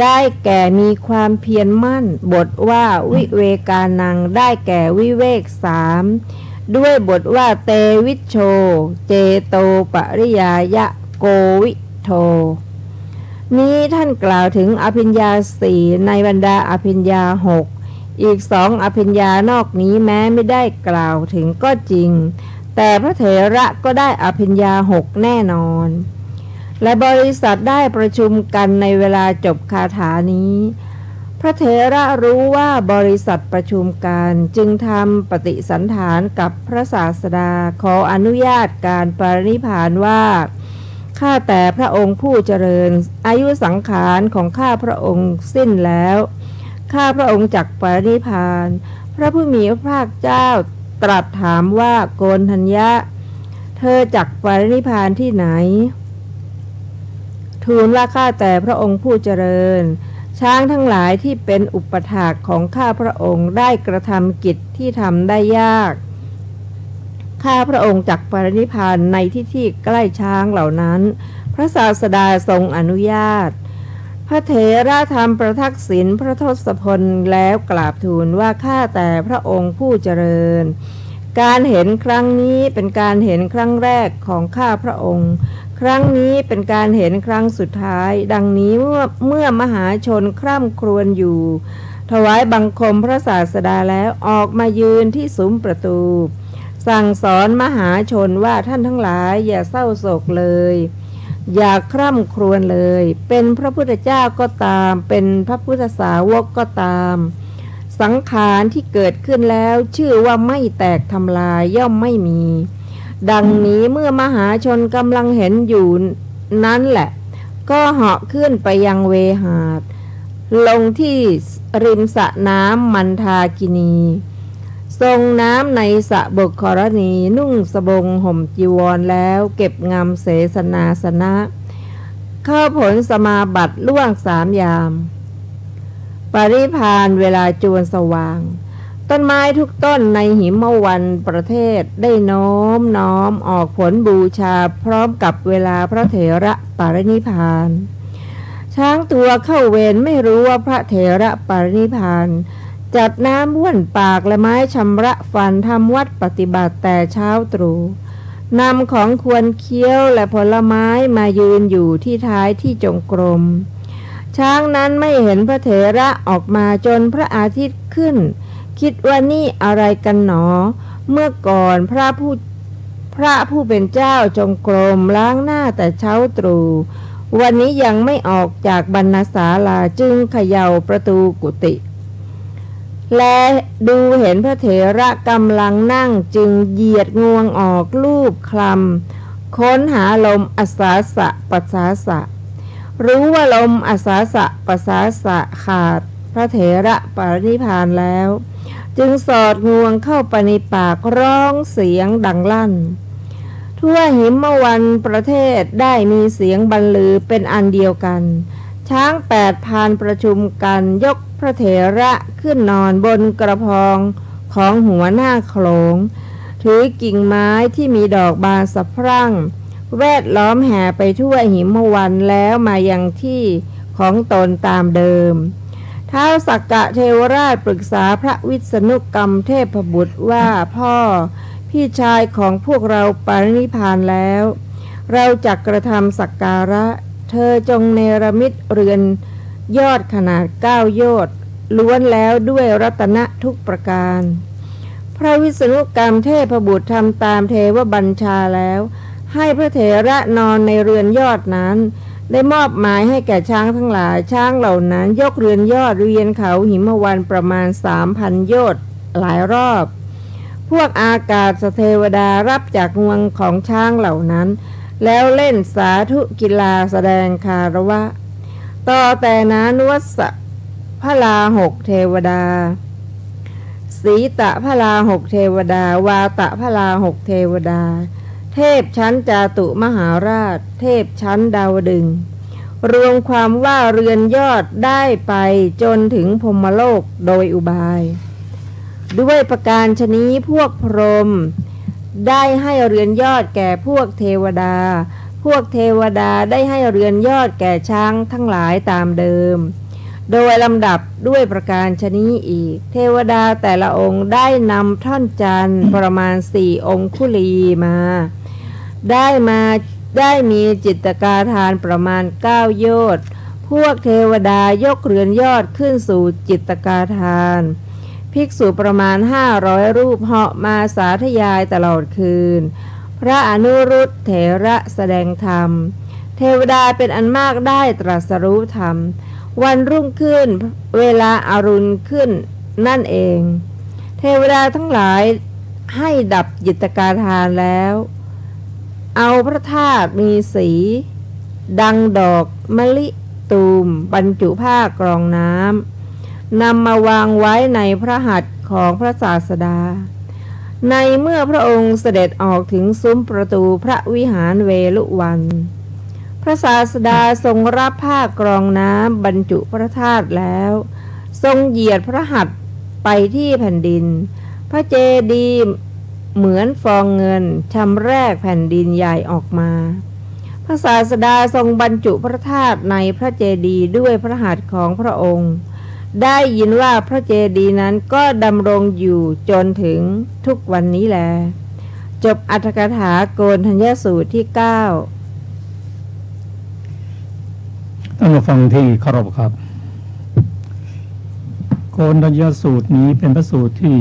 Speaker 5: ได้แก่มีความเพียรมั่นบทว่าวิเวกานังได้แก่วิเวก3ด้วยบทว่าเตวิชโชเจโตปริยายะโกวิโทนี้ท่านกล่าวถึงอภิญญา4ในบรรดาอภิญญา6อีก2อภิญญานอกนี้แม้ไม่ได้กล่าวถึงก็จริงแต่พระเถระก็ได้อภิญญา6แน่นอนและบริษัทได้ประชุมกันในเวลาจบคาถานี้พระเถระรู้ว่าบริษัทประชุมกันจึงทำปฏิสันถานกับพระศาสดาขออนุญาตการปรินิพพานว่าข้าแต่พระองค์ผู้เจริญอายุสังขารของข้าพระองค์สิ้นแล้วข้าพระองค์จักปรินิพพานพระผู้มีพระภาคเจ้าตรัสถามว่าโกณฑัญญะเธอจักปรินิพพานที่ไหนทูลว่าข้าแต่พระองค์ผู้เจริญ ช้างทั้งหลายที่เป็นอุปถากของข้าพระองค์ได้กระทำกิจที่ทำได้ยากข้าพระองค์จักปรินิพพานในที่ใกล้ช้างเหล่านั้นพระศาสดาทรงอนุญาตพระเถระธรรมประทักษิณพระทศพลแล้วกราบทูลว่าข้าแต่พระองค์ผู้เจริญการเห็นครั้งนี้เป็นการเห็นครั้งแรกของข้าพระองค์ครั้งนี้เป็นการเห็นครั้งสุดท้ายดังนี้เมื่อมหาชนคร่ำครวญอยู่ถวายบังคมพระศาสดาแล้วออกมายืนที่ซุ้มประตูสั่งสอนมหาชนว่าท่านทั้งหลายอย่าเศร้าโศกเลยอย่าคร่ำครวญเลยเป็นพระพุทธเจ้าก็ตามเป็นพระพุทธสาวกก็ตามสังขารที่เกิดขึ้นแล้วชื่อว่าไม่แตกทำลายย่อมไม่มีดังนี้เมื่อมหาชนกำลังเห็นอยู่นั้นแหละก็เหาะขึ้นไปยังเวหาดลงที่ริมสระน้ำมันทากินีทรงน้ำในสระบกขรณีนุ่งสบงห่มจีวรแล้วเก็บงำเสสนาสนะเข้าผลสมาบัติล่วง3 ยามปริพานเวลาจวนสว่างต้นไม้ทุกต้นในหิมวันประเทศได้น้อมออกผลบูชาพร้อมกับเวลาพระเถระปรินิพพานช้างตัวเข้าเวรไม่รู้ว่าพระเถระปรินิพพานจัดน้ำบ้วนปากและไม้ชำระฟันทำวัดปฏิบัติแต่เช้าตรู่นำของควรเคี้ยวและผลไม้มายืนอยู่ที่ท้ายที่จงกรมช้างนั้นไม่เห็นพระเถระออกมาจนพระอาทิตย์ขึ้นคิดว่านี่อะไรกันหนอเมื่อก่อนพระผู้เป็นเจ้าจงกรมล้างหน้าแต่เช้าตรู่วันนี้ยังไม่ออกจากบรรณศาลาจึงเขย่าประตูกุฏิและดูเห็นพระเถระกำลังนั่งจึงเหยียดงวงออกลูบคลำค้นหาลมอาสาสะปัสสาสะรู้ว่าลมอาสาสะปัสสาสะขาดพระเถระปรินิพพานแล้วจึงสอดงวงเข้าไปในปากร้องเสียงดังลั่นทั่วหิมวันประเทศได้มีเสียงบรรลือเป็นอันเดียวกันช้าง8 พานประชุมกันยกพระเถระขึ้นนอนบนกระพองของหัวหน้าโขลงถือกิ่งไม้ที่มีดอกบานสะพรั่งแวดล้อมแห่ไปทั่วหิมวันแล้วมายังที่ของตนตามเดิมท้าวสักกะเทวราชปรึกษาพระวิษณุกรรมเทพบุตรว่าพ่อพี่ชายของพวกเราปรินิพพานแล้วเราจักกระทำสักการะเธอจงเนรมิตเรือนยอดขนาด9 โยชน์ล้วนแล้วด้วยรัตนะทุกประการพระวิษณุกรรมเทพบุตรทำตามเทวบัญชาแล้วให้พระเถระนอนในเรือนยอดนั้นได้มอบหมายให้แก่ช้างทั้งหลายช้างเหล่านั้นยกเรือนยอดเวียนเขาหิมวันประมาณ 3,000 โยชน์หลายรอบพวกอากาศเทวดารับจากงวงของช้างเหล่านั้นแล้วเล่นสาธุกีฬาแสดงคารวะต่อแต่นั้นวัสพลา6 เทวดาสีตะพลา6 เทวดาวาตะพลา6 เทวดาเทพชั้นจาตุมหาราชเทพชั้นดาวดึงส์รวมความว่าเรือนยอดได้ไปจนถึงพรหมโลกโดยอุบายด้วยประการฉนี้พวกพรหมได้ให้เรือนยอดแก่พวกเทวดาพวกเทวดาได้ให้เรือนยอดแก่ช้างทั้งหลายตามเดิมโดยลำดับด้วยประการฉนี้อีกเทวดาแต่ละองค์ได้นำท่อนจันทร์ประมาณ4 องคุลีมาได้มีจิตกาทานประมาณ9 โยชน์พวกเทวดายกเรือนยอดขึ้นสู่จิตกาทานภิกษุประมาณ500 รูปเหาะมาสาธยายตลอดคืนพระอนุรุตเถระแสดงธรรมเทวดาเป็นอันมากได้ตรัสรู้ธรรมวันรุ่งขึ้นเวลาอรุณขึ้นนั่นเองเทวดาทั้งหลายให้ดับจิตกาทานแล้วเอาพระธาตุมีสีดังดอกมะลิตูมบรรจุผ้ากรองน้ำนำมาวางไว้ในพระหัตถ์ของพระศาสดาในเมื่อพระองค์เสด็จออกถึงซุ้มประตูพระวิหารเวลุวันพ ระศาสดาทรงรับผ้ากรองน้ำบรรจุพระธาตุแล้วทรงเหยียดพระหัตถ์ไปที่แผ่นดินพระเจดีย์เหมือนฟองเงินชำแรกแผ่นดินใหญ่ออกมาพระศาสดาทรงบรรจุพระธาตุในพระเจดีย์ด้วยพระหัตถ์ของพระองค์ได้ยินว่าพระเจดีย์นั้นก็ดำรงอยู่จนถึงทุกวันนี้แลจบอรรถกถาโกณฑัญญสูตรที่ 9
Speaker 4: ท่านผู้ฟังที่เคารพครับโกณฑัญญสูตรนี้เป็นพระสูตรที่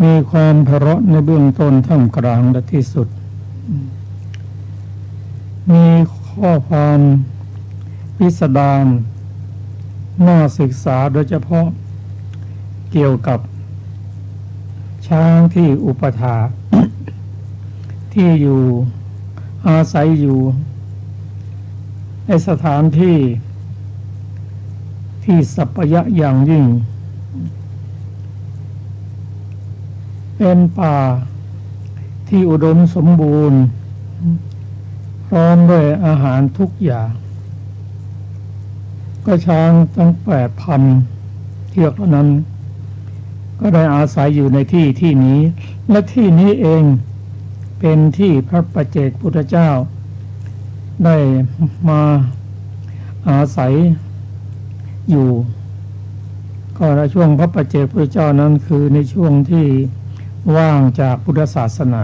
Speaker 4: มีความไพเราะในเบื้องต้นท่ามกลางและที่สุดมีข้อความพิสดารน่าศึกษาโดยเฉพาะเกี่ยวกับช้างที่อุปถากที่อยู่อาศัยอยู่ในสถานที่สัปยะอย่างยิ่งเป็นป่าที่อุดมสมบูรณ์พร้อมด้วยอาหารทุกอย่างก็ช้างทั้ง8,000 เชือกนั้นก็ได้อาศัยอยู่ในที่นี้และที่นี้เองเป็นที่พระปัจเจกพุทธเจ้าได้มาอาศัยอยู่ก็ในช่วงพระปัจเจกพุทธเจ้านั้นคือในช่วงที่ว่างจากพุทธศาสนา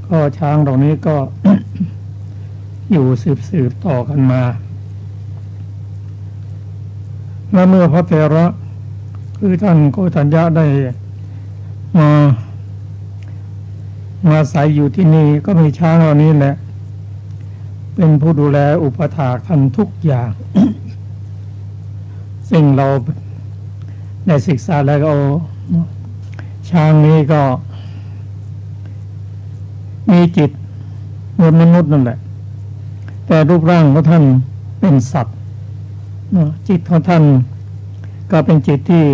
Speaker 4: ก็ช้างเหล่านี้ก็ อยู่สืบต่อกันมาและเมื่อพระเถระคือท่านโกฏัญญะได้มาอาศัยอยู่ที่นี่ก็มีช้างเหล่านี้แหละเป็นผู้ดูแลอุปถากท่านทุกอย่าง ซึ่งเราได้ศึกษาแล้วก็ช้างนี้ก็มีจิตเหมือนมนุษย์นั่นแหละแต่รูปร่างของท่านเป็นสัตว์จิตของท่านก็เป็นจิตที่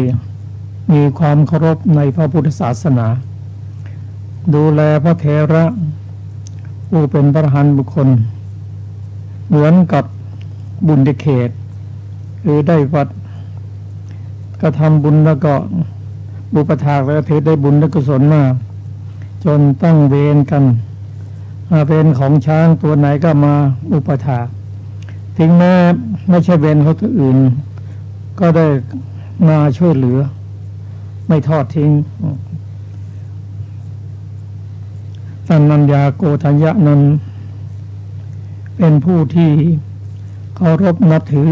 Speaker 4: มีความเคารพในพระพุทธศาสนาดูแลพระเถระผู้เป็นพระอรหันต์บุคคลเหมือนกับบุญเขตคือได้วัดกระทำบุญแล้วก็บุปถากแล้วถือได้บุญและกุศลมากจนตั้งเวรกันเวรของช้างตัวไหนก็มาอุปถากถึงแม้ไม่ใช่เวรเขาตัวอื่นก็ได้มาช่วยเหลือไม่ทอดทิ้งท่านนัญญาโกฏัญญะนั้นเป็นผู้ที่เคารพนับถือ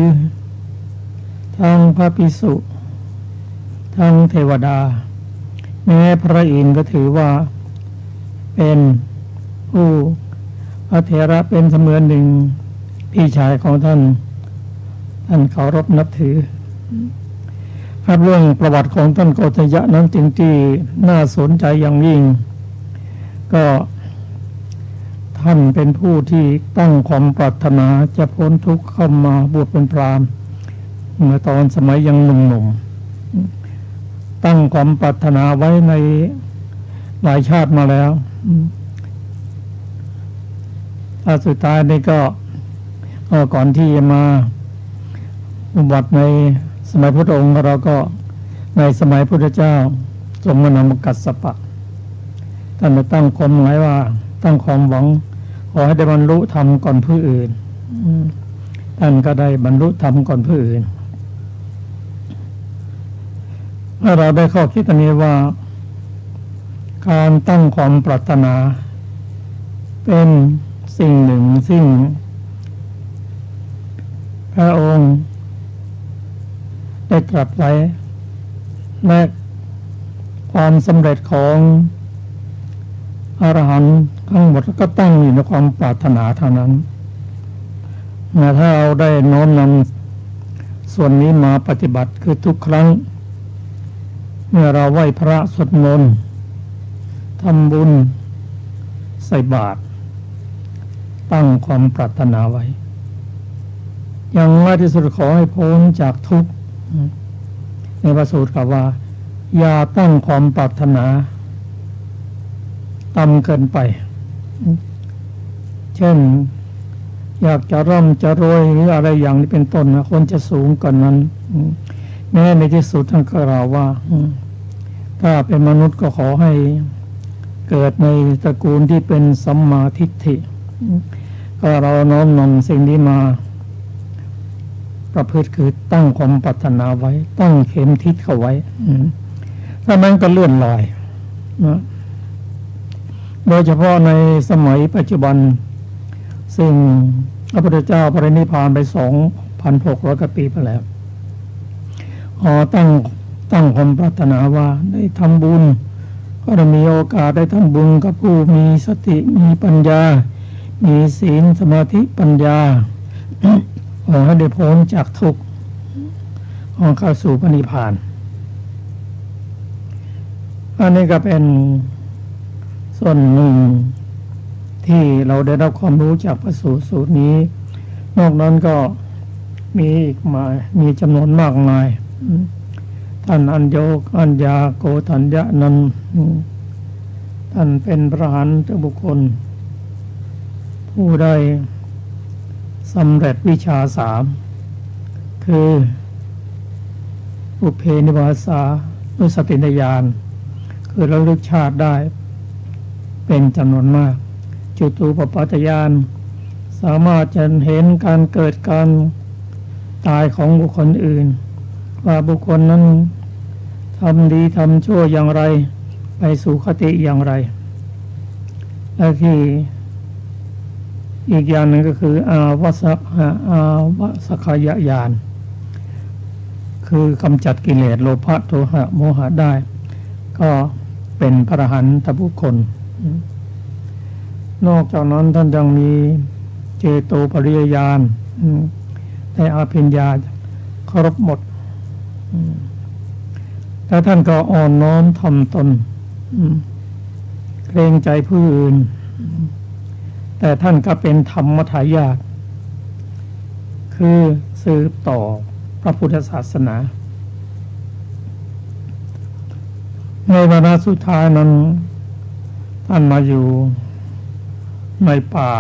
Speaker 4: ทั้งพระภิกษุทั้งเทวดาแม้พระอินทร์ก็ถือว่าเป็นผู้พระเถระเป็นเสมือนหนึ่งพี่ชายของท่านเคารพนับถือครับเรื่องประวัติของท่านโกฏัญญะนั้นจริงที่น่าสนใจอย่างยิ่งก็ท่านเป็นผู้ที่ตั้งความปรารถนาจะพ้นทุกข์เข้ามาบวชเป็นพราหมณ์เมื่อตอนสมัยยังหนุ่มๆตั้งความปรารถนาไว้ในหลายชาติมาแล้วถ้าสุดท้ายนี่ก็ก่อนที่จะมาอุบัติในสมัยพุทธองค์เราก็ในสมัยพุทธเจ้าทรงมนามกัสสปะท่านได้ตั้งความหมายว่าตั้งความหวังขอให้ได้บรรลุธรรมก่อนผู้อื่นท่านก็ได้บรรลุธรรมก่อนผู้อื่นเมื่อเราได้ข้อคิดอันนี้ว่าการตั้งความปรารถนาเป็นสิ่งหนึ่งซึ่งพระองค์ได้ตรัสไว้และความสำเร็จของอรหันต์ทั้งหมดก็ตั้งอยู่ในความปรารถนาเท่านั้นถ้าเราได้น้อมนำส่วนนี้มาปฏิบัติคือทุกครั้งเมื่อเราไหว้พระสวดมนต์ทำบุญใส่บาตรตั้งความปรารถนาไว้อย่างมากที่สุดขอให้พ้นจากทุกข์ในพระสูตรกล่าวว่าอย่าตั้งความปรารถนาต่ำเกินไปเช่น อยากจะร่ำจะรวยหรืออะไรอย่างนี้เป็นต้นนะคนจะสูงกว่านั้นแม้ในที่สุดท่านก็กล่าวว่าถ้าเป็นมนุษย์ก็ขอให้เกิดในตระกูลที่เป็นสัมมาทิฏฐิก็เราน้อมนำสิ่งนี้มาประพฤติคือตั้งความปรารถนาไว้ตั้งเข็มทิศเข้าไว้ถ้านั้นก็เลื่อนลอยนะโดยเฉพาะในสมัยปัจจุบันซึ่งพระพุทธเจ้าปรินิพพานไป 2,600 กว่าปีไปแล้วตั้งความปรารถนาว่าได้ทำบุญก็ได้มีโอกาสได้ทำบุญกับผู้มีสติมีปัญญามีศีลสมาธิปัญญาขอให้ได้พ้นจากทุกข์เข้าสู่พระนิพพานอันนี้ก็เป็นส่วนหนึ่งที่เราได้รับความรู้จากพระสูตรนี้นอกนั้นก็มีอีกมามีจำนวนมากมายท่านอัญญาโกฏัญญะนั้นท่านเป็นพระอรหันตบุคคลผู้ได้สำเร็จวิชา3คืออุเพนิวาสานุสติญาณคือระลึกชาติได้เป็นจำนวนมากจุตูปปาตญาณสามารถจะเห็นการเกิดการตายของบุคคลอื่นว่าบุคคลนั้นทำดีทำชั่วอย่างไรไปสู่คติอย่างไรและที่อีกอย่างหนึ่งก็คืออาวสขยญาณคือกำจัดกิเลสโลภะโทหะโมหะได้ก็เป็นพระอรหันตบุคคลนอกจากนั้นท่านยังมีเจโตปริยญาณในอภิญญาครบหมดแล้วท่านก็อ่อนน้อมถ่อมตนเกรงใจผู้อื่นแต่ท่านก็เป็นธรรมทายาทคือสืบต่อพระพุทธศาสนาในวาระสุดท้ายนั้นท่านมาอยู่ในป่า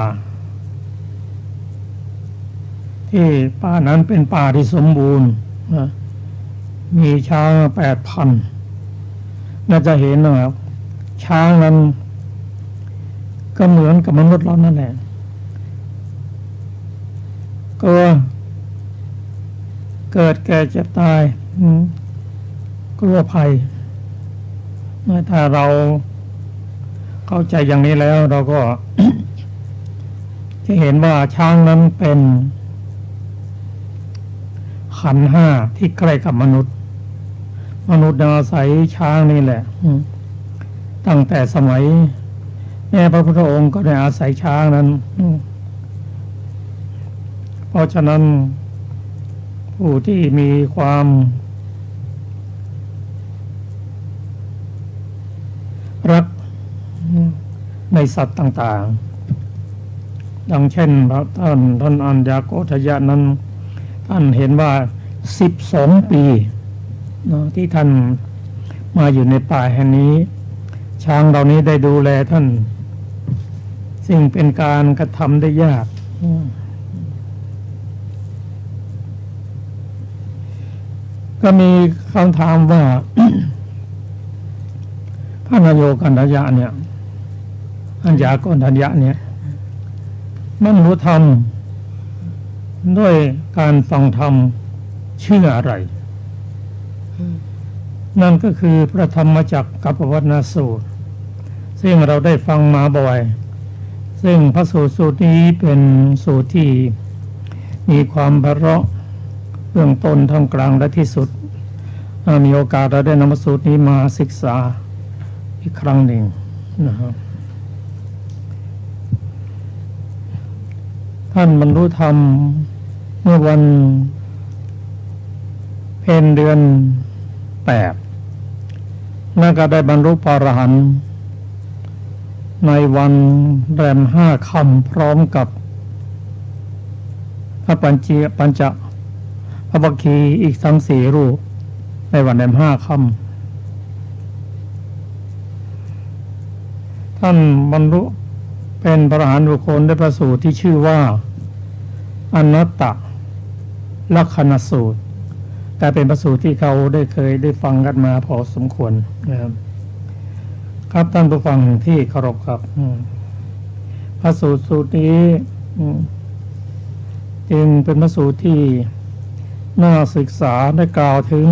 Speaker 4: ที่ป่านั้นเป็นป่าที่สมบูรณ์มีช้าง 8,000 น่าจะเห็นนะครับช้างนั้นก็เหมือนกับมนุษย์เรานั่นแหละก็เกิดแก่เจ็บตายกลัวภัยถ้าเราเข้าใจอย่างนี้แล้วเราก็ จะเห็นว่าช้างนั้นเป็นขันธ์ 5ที่ใกล้กับมนุษย์อาศัยช้างนี่แหละตั้งแต่สมัยแม่พระพุทธองค์ก็ได้อาศัยช้างนั้นเพราะฉะนั้นผู้ที่มีความรักในสัตว์ต่างๆดังเช่นท่านอัญญาโกฏัญญะนั้นท่านเห็นว่า12 ปีที่ท่านมาอยู่ในป่าแห่งนี้ช้างเหล่านี้ได้ดูแลท่านซึ่งเป็นการกระทำได้ยากก็มีคำถามว่า พระนโยกัณฑยะเนี่ยอัญญาโกฏัญญะเนี่ยมันรู้ธรรมด้วยการฟังธรรมชื่ออะไรนั่นก็คือพระธรรมจักรกับปวัตนสูตรซึ่งเราได้ฟังมาบ่อยซึ่งพระสูตรนี้เป็นสูตรที่มีความไพเราะเบื้องต้นท่ามกลางและที่สุดมีโอกาสเราได้นำสูตรนี้มาศึกษาอีกครั้งหนึ่งนะครับท่านบรรลุธรรมเมื่อวันเพ็ญเดือน 8แล้วก็ได้บรรลุพระอรหันต์ในวันแรม 5 ค่ำพร้อมกับพระปัญจพระภักคีอีกทั้ง 4 รูปในวันแรม 5 ค่ำท่านบรรลุเป็นพระอรหันต์บุคคลได้ประสูติที่ชื่อว่า อนัตตลักขณสูตรแต่เป็นพระสูตรที่เขาเคยได้ฟังกันมาพอสมควรนะครับครับท่านผู้ฟังที่เคารพครับพระสูตรนี้จึงเป็นพระสูตรที่น่าศึกษาได้กล่าวถึง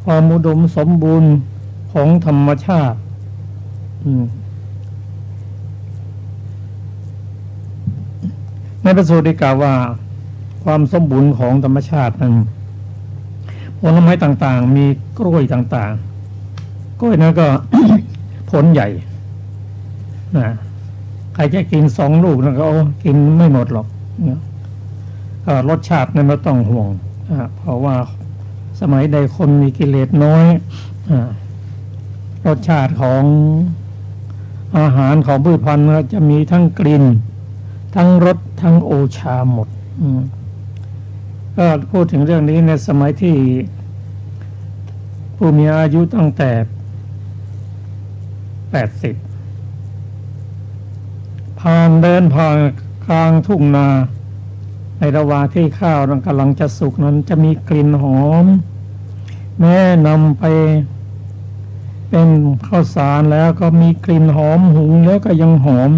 Speaker 4: ความอุดมสมบูรณ์ของธรรมชาติในพระสูตรได้กล่าวว่าความสมบูรณ์ของธรรมชาตินั้นผลไม้ต่างๆมีกล้วยต่างๆกล้วยนั้นก็ ผลใหญ่นะใครจะกิน2 ลูกนะก็กินไม่หมดหรอกรสชาตินั้นไม่ต้องห่วงเพราะว่าสมัยใดคนมีกิเลสน้อยรสชาติของอาหารของพืชพันธุ์จะมีทั้งกลิ่นทั้งรสทั้งโอชาหมดก็พูดถึงเรื่องนี้ในสมัยที่ผู้มีอายุตั้งแต่80เดินผ่านกลางทุ่งนาในระหว่างที่ข้าวกำลังจะสุกนั้นจะมีกลิ่นหอมแม้นำไปเป็นข้าวสารแล้วก็มีกลิ่นหอมหุงแล้วก็ยังหอม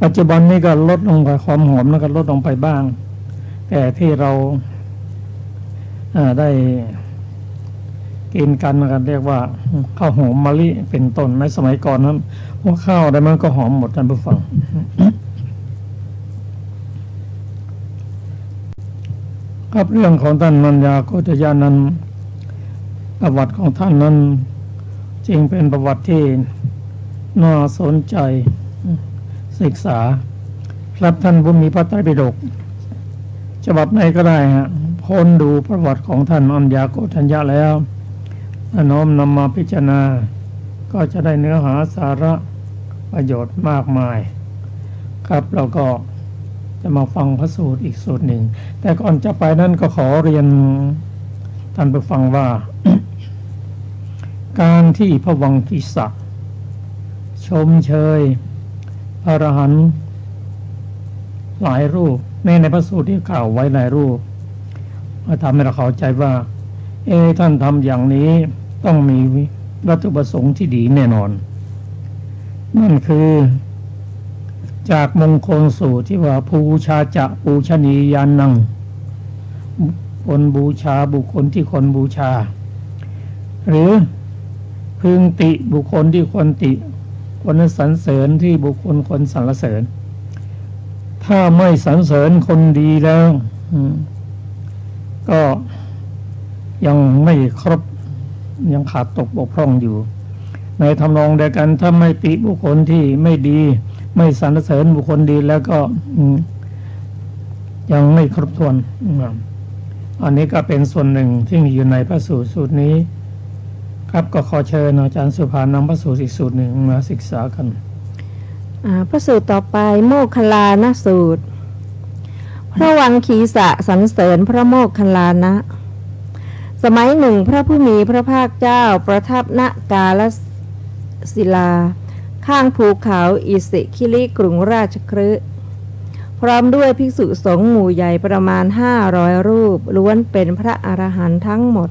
Speaker 4: ปัจจุบันนี้ก็ลดลงไปความหอมแล้วก็ลดลงไปบ้างแต่ที่เราได้กินกันเรียกว่าข้าวหอมมะลิเป็นต้นในสมัยก่อนนั้นพวกข้าวได้มันก็หอมหมดท่านผู้ฟัง ครับเรื่องของท่านนัญญาโกฏยานั้นประวัติของท่านนั้นจริงเป็นประวัติที่น่าสนใจศึกษาครับท่านผู้มีพระไตรปิฎกฉบับไหนก็ได้ฮะพ้นดูประวัติของท่านนัญญาโกฏยะแล้วน้อมนำมาพิจารณาก็จะได้เนื้อหาสาระประโยชน์มากมายครับเราก็จะมาฟังพระสูตรอีกสูตรหนึ่งแต่ก่อนจะไปนั่นก็ขอเรียนท่านผู้ฟังว่า การที่พระวังคีสะชมเชยพระอรหันต์หลายรูปในพระสูตรที่กล่าวไว้หลายรูปทำให้เราเข้าใจว่าท่านทำอย่างนี้ต้องมีวัตถุประสงค์ที่ดีแน่นอนนั่นคือจากมงคลสูตรที่ว่าภูชาจะปูชนียานังคนบูชาบุคคลที่คนบูชาหรือพึงติบุคคลที่คนติคนสรรเสริญที่บุคคลคนสรรเสริญถ้าไม่สรรเสริญคนดีแล้วก็ยังไม่ครบยังขาดตกบกพร่องอยู่ในทำนองเดียวกันถ้าไม่ติบุคคลที่ไม่ดีไม่สรรเสริญบุคคลดีแล้วก็ยังไม่ครบถ้วนอันนี้ก็เป็นส่วนหนึ่งที่มีอยู่ในพระสูตรนี้ครับก็ขอเชิญอาจารย์สุภานำพระสูตรอีกสูตรหนึ่งมาศึกษากัน
Speaker 5: พระสูตรต่อไปโมคคัลลานสูตรพระวังคีสะสรรเสริญพระโมคคัลลานะสมัยหนึ่งพระผู้มีพระภาคเจ้าประทับณกาลศิลาข้างภูเขาอิสิคิลิกรุงราชคฤห์พร้อมด้วยภิกษุสงฆ์หมู่ใหญ่ประมาณ500 รูปล้วนเป็นพระอรหันต์ทั้งหมด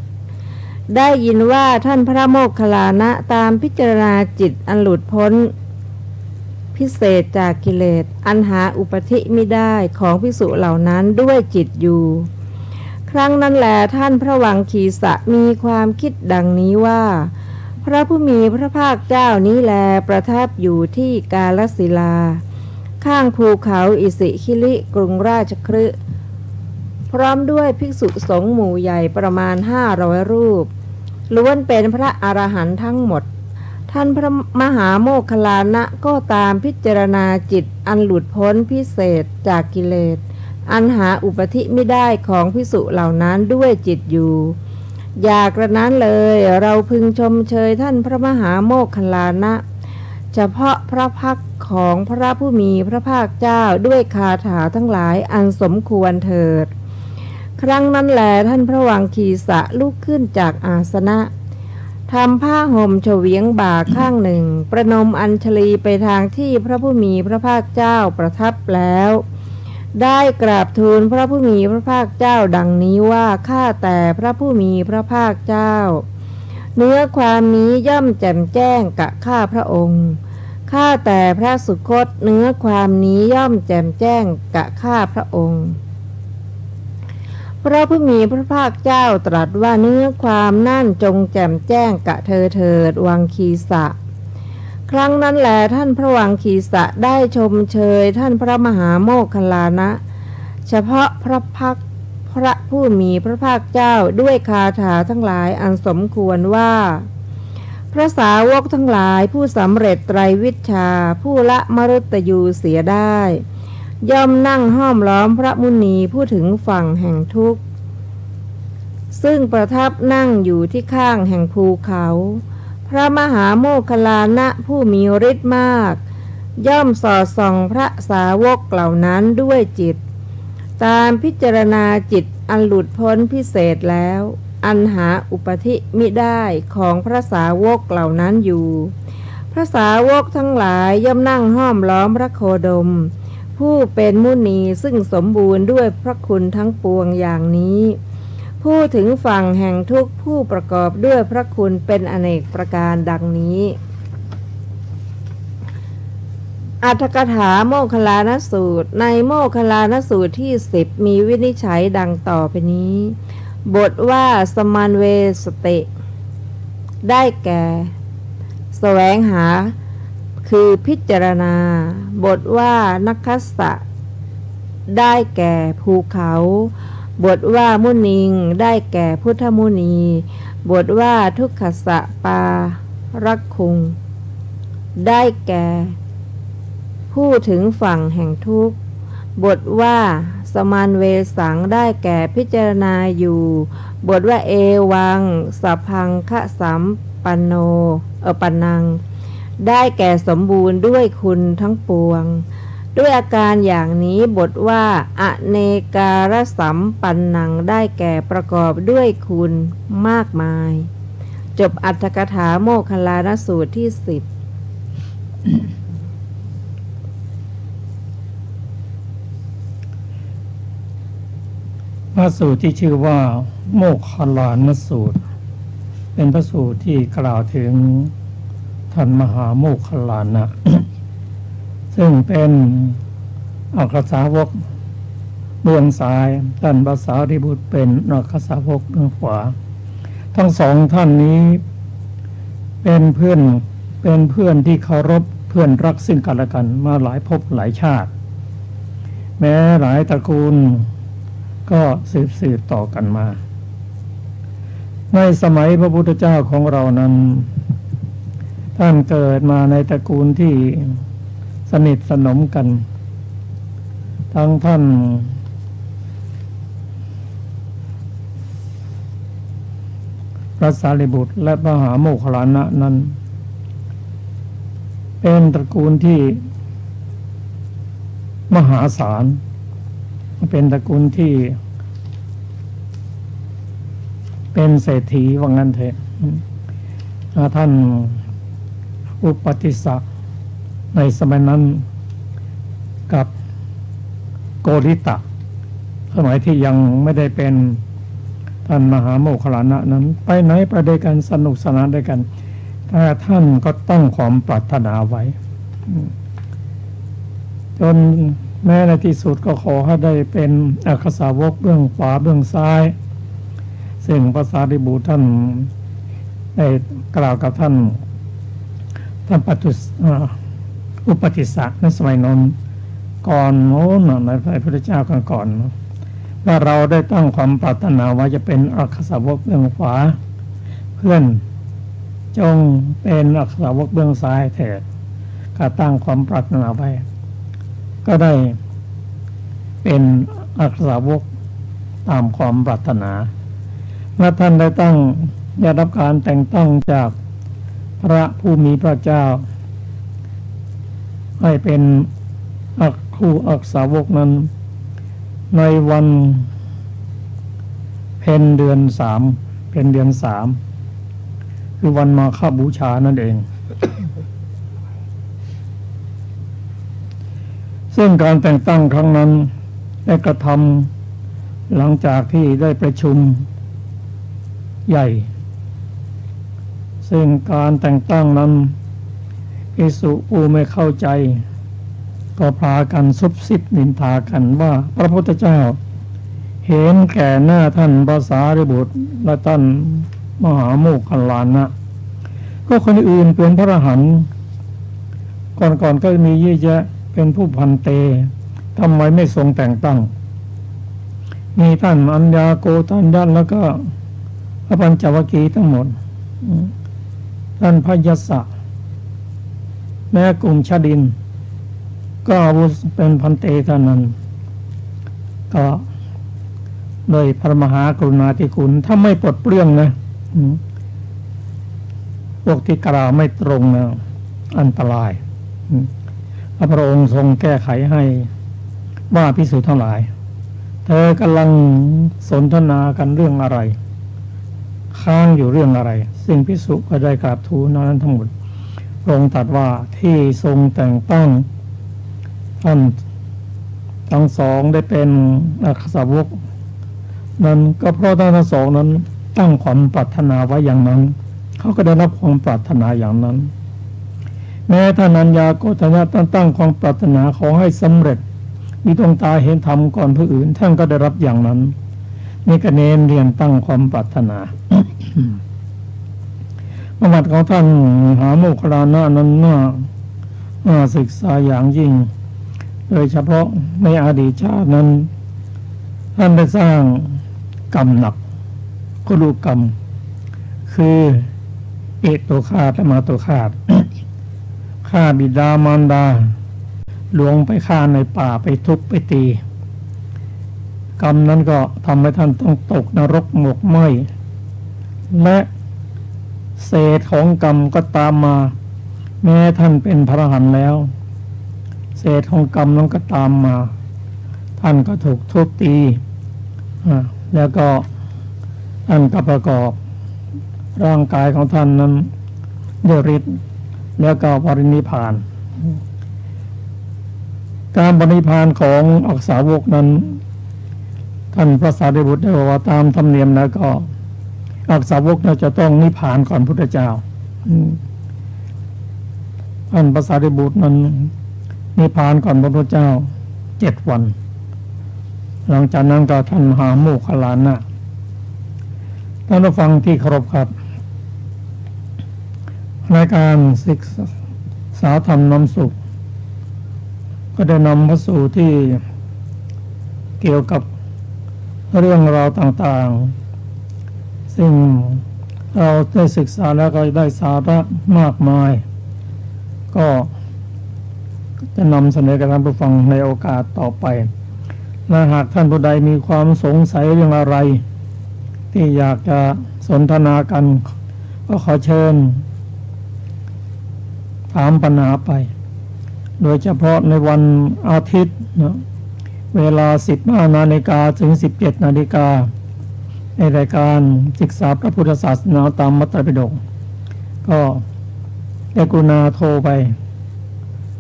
Speaker 5: ได้ยินว่าท่านพระโมคคัลลานะตามพิจารณาจิตอันหลุดพ้นพิเศษจากกิเลสอันหาอุปธิมิได้ของภิกษุเหล่านั้นด้วยจิตอยู่ครั้งนั้นแลท่านพระวังคีสะมีความคิดดังนี้ว่าพระผู้มีพระภาคเจ้านี้แลประทับอยู่ที่กาลศิลาข้างภูเขาอิสิคิลิกรุงราชคฤห์พร้อมด้วยภิกษุสงฆ์หมู่ใหญ่ประมาณ500 รูปล้วนเป็นพระอรหันต์ทั้งหมดท่านพระมหาโมคคัลลานะก็ตามพิจารณาจิตอันหลุดพ้นพิเศษจากกิเลสอันหาอุปธิไม่ได้ของภิกษุเหล่านั้นด้วยจิตอยู่อย่ากระนั้นเลยเราพึงชมเชยท่านพระมหาโมคคัลลานะเฉพาะพระพักของพระผู้มีพระภาคเจ้าด้วยคาถาทั้งหลายอันสมควรเถิดครั้งนั้นแลท่านพระวังคีสะลุกขึ้นจากอาสนะทำผ้าห่มเฉวียงบ่าข้างหนึ่งประนมอัญชลีไปทางที่พระผู้มีพระภาคเจ้าประทับแล้ว ได้กราบทูลพระผู้มีพระภาคเจ้าดังนี้ว่าข้าแต่พระผู้มีพระภาคเจ้าเนื้อความนี้ย่อมแจ่มแจ้งกะข้าพระองค์ข้าแต่พระสุคตเนื้อความนี้ย่อมแจ่มแจ้งกะข้าพระองค์พระผู้มีพระภาคเจ้าตรัสว่าเนื้อความนั่นจงแจ่มแจ้งกะเธอเถิดวังคีสะครั้งนั้นแลท่านพระวังคีสะได้ชมเชยท่านพระมหาโมคคัลลานะเฉพาะพระพักพระผู้มีพระภาคเจ้าด้วยคาถาทั้งหลายอันสมควรว่าพระสาวกทั้งหลายผู้สำเร็จไตรวิชชาผู้ละมฤตยูเสียได้ย่อมนั่งห้อมล้อมพระมุนีผู้ถึงฝั่งแห่งทุกข์ซึ่งประทับนั่งอยู่ที่ข้างแห่งภูเขาพระมหาโมคคัลลานะผู้มีฤทธิ์มากย่อมสอดส่องพระสาวกเหล่านั้นด้วยจิตตามพิจารณาจิตอันหลุดพ้นพิเศษแล้วอันหาอุปธิมิได้ของพระสาวกเหล่านั้นอยู่พระสาวกทั้งหลายย่อมนั่งห้อมล้อมพระโคดมผู้เป็นมุนีซึ่งสมบูรณ์ด้วยพระคุณทั้งปวงอย่างนี้ผู้ถึงฝั่งแห่งทุกข์ผู้ประกอบด้วยพระคุณเป็นอเนกประการดังนี้อรรถกถาโมคคัลลานสูตรในโมคคัลลานสูตรที่10มีวินิจฉัยดังต่อไปนี้บทว่าสมานเวสติได้แก่แสวงหาคือพิจารณาบทว่านัคคัสสะได้แก่ภูเขาบทว่ามุนิงได้แก่พุทธมุนีบทว่าทุกขสะปารักคุงได้แก่ผู้ถึงฝั่งแห่งทุกข์บทว่าสมานเวสังได้แก่พิจารณาอยู่บทว่าเอวังสัพพังคะสัมปันโนปันนังได้แก่สมบูรณ์ด้วยคุณทั้งปวงด้วยอาการอย่างนี้บทว่าอเนการสัมปันนังได้แก่ประกอบด้วยคุณมากมายจบอรรถกถาโมคคัลลานสูตรที่10พระสูตรที่ชื่อว่าโมคคัลลานสูตรเป็นพระสูตรที่กล่าวถึงท่านมหาโมคคัลลานะ ซึ่งเป็นอัครสาวกเบื้องซ้ายท่านพระสารีบุตรเป็นอัครสาวกเบื้องขวาทั้งสองท่านนี้เป็นเพื่อนที่เคารพเพื่อนรักซึ่งกันและกันมาหลายภพหลายชาติแม้หลายตระกูลก็สืบต่อกันมาในสมัยพระพุทธเจ้าของเรานั้นท่านเกิดมาในตระกูลที่สนิทสนมกันทั้งท่านพระสารีบุตรและมหาโมคคัลลานะนั้นเป็นตระกูลที่มหาศาลเป็นตระกูลที่เป็นเศรษฐีว่างั้นเถอะท่านอุปติสสะในสมัยนั้นกับโกริตะสมัยที่ยังไม่ได้เป็นท่านมหาโมคคัลลานะนั้นไปไหนไปด้วยกันสนุกสนานด้วยกันแต่ท่านก็ตั้งความปรารถนาไว้จนแม้ในที่สุดก็ขอให้ได้เป็นอัครสาวกเบื้องขวาเบื้องซ้ายซึ่งพระสารีบุตรท่านได้กล่าวกับท่านอุปติสสะในสมัยนั้นก่อนโน้นในพระพุทธเจ้าก่อนว่าเราได้ตั้งความปรารถนาว่าจะเป็นอัครสาวกเบื้องขวาเพื่อนจงเป็นอัครสาวกเบื้องซ้ายเถิดก็ตั้งความปรารถนาไว้ก็ได้เป็นอัครสาวกตามความปรารถนาเมื่อท่านได้รับการแต่งตั้งจากพระผู้มีพระเจ้าให้เป็นอัครสาวกนั้นในวันเพ็ญเดือน3คือวันมาฆบูชานั่นเอง ซึ่งการแต่งตั้งครั้งนั้น
Speaker 4: ได้กระทำหลังจากที่ได้ประชุมใหญ่ซึ่งการแต่งตั้งนั้นภิกษุผู้ไม่เข้าใจก็พากันซุบซิบนินทากันว่าพระพุทธเจ้าเห็นแก่หน้าท่านพระสารีบุตรและท่านมหาโมคคัลลานะก็คนอื่นเป็นพระอรหันต์ก่อนก็มีเยอะแยะเป็นผู้พันเตทำไมไม่ทรงแต่งตั้งมีท่านอัญญาโกฏัญญะแล้วก็พระปัญจวัคคีย์ทั้งหมดท่านพยัสสะแม้กลุ่มชาดินก็อาวุธเป็นพันเตเท่านั้นก็โดยพระมหากรุณาธิคุณถ้าไม่ปลดเปลื้องนะพวกที่กล่าวไม่ตรงนะอันตรายพระองค์ทรงแก้ไขให้ว่าภิกษุทั้งหลายเธอกำลังสนทนากันเรื่องอะไรค้างอยู่เรื่องอะไรสิ่งภิกษุก็ได้กราบทูลนั้นทั้งหมดพระองค์ตรัสว่าที่ทรงแต่งตั้งท่านทั้งสองได้เป็นอัครสาวกนั้นก็เพราะท่านทั้งสองนั้นตั้งความปรารถนาไว้อย่างนั้นเขาก็ได้รับความปรารถนาอย่างนั้นแม้ท่านอัญญาโกฏัญญะตั้งความปรารถนาขอให้สำเร็จมีดวงตาเห็นธรรมก่อนผู้อื่นท่านก็ได้รับอย่างนั้นนี่ก็เน้นเรียนตั้งความปรารถนา ประวัติของท่านมหาโมคคัลลานะนั้นน่าศึกษาอย่างยิ่งโดยเฉพาะในอดีตชาตินั้นท่านได้สร้างกรรมหนักกุลุกรรมคือเอโตฆาตและมาโตฆาต ฆ่าบิดามารดาลวงไปฆ่าในป่าไปทุบไปตีกรรมนั้นก็ทำให้ท่านต้องตกนรกหมกไหม้และเศษของกรรมก็ตามมาแม้ท่านเป็นพระอรหันต์แล้วเศษของกรรมนั้นก็ตามมาท่านก็ถูกทุบตีแล้วก็ท่านก็ประกอบร่างกายของท่านนั้นด้วยฤทธิ์แล้วก็ปรินิพพานการปรินิพพานของอักษาวกนั้นท่านพระสารีบุตรได้บอกว่าตามธรรมเนียมแล้วก็อักษาวกเราจะต้องนิพพานก่อนพุทธเจ้าท่านพระสารีบุตรนั้นนิพพานก่อนพระพุทธเจ้า7 วันหลังจากนั้นก็ท่านมหาโมคคัลลานะท่านผู้ฟังที่เคารพครับในการศึกษาธรรมนำสุขก็ได้นำพระสูตรที่เกี่ยวกับเรื่องราวต่างๆซึ่งเราได้ศึกษาแล้วก็ได้สาระมากมายก็จะนำเสนอกับท่านผู้ฟังในโอกาสต่อไปและหากท่านผู้ใดมีความสงสัยเรื่องอะไรที่อยากจะสนทนากันก็ขอเชิญถามปัญหาไปโดยเฉพาะในวันอาทิตย์นะเวลา 15 นาฬิกาถึง 17 นาฬิกาในรายการศึกษาพระพุทธศาสนาตามมัตตปิฎกก็ได้กรุณาโทรไป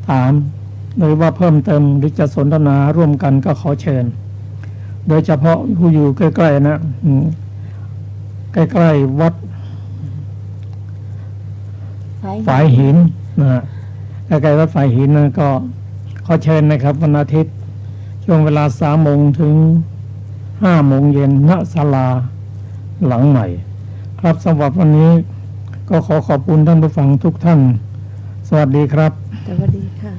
Speaker 4: ถามโดยว่าเพิ่มเติมหรือจะสนทนาร่วมกันก็ขอเชิญโดยเฉพาะผู้อยู่ใกล้ๆนะใกล้ๆวัดฝายหินนะใกล้ๆวัดฝายหินนะก็ขอเชิญนะครับวันอาทิตย์ช่วงเวลา 3 โมงถึง 5 โมงเย็นณศาลาหลังใหม่ครับสำหรับวันนี้ก็ขอขอบคุณท่านผู้ฟังทุกท่านสวัสดีครับ
Speaker 5: สวัสดีค่ะ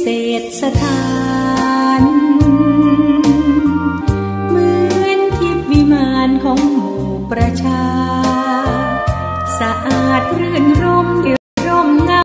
Speaker 3: เศษสถาน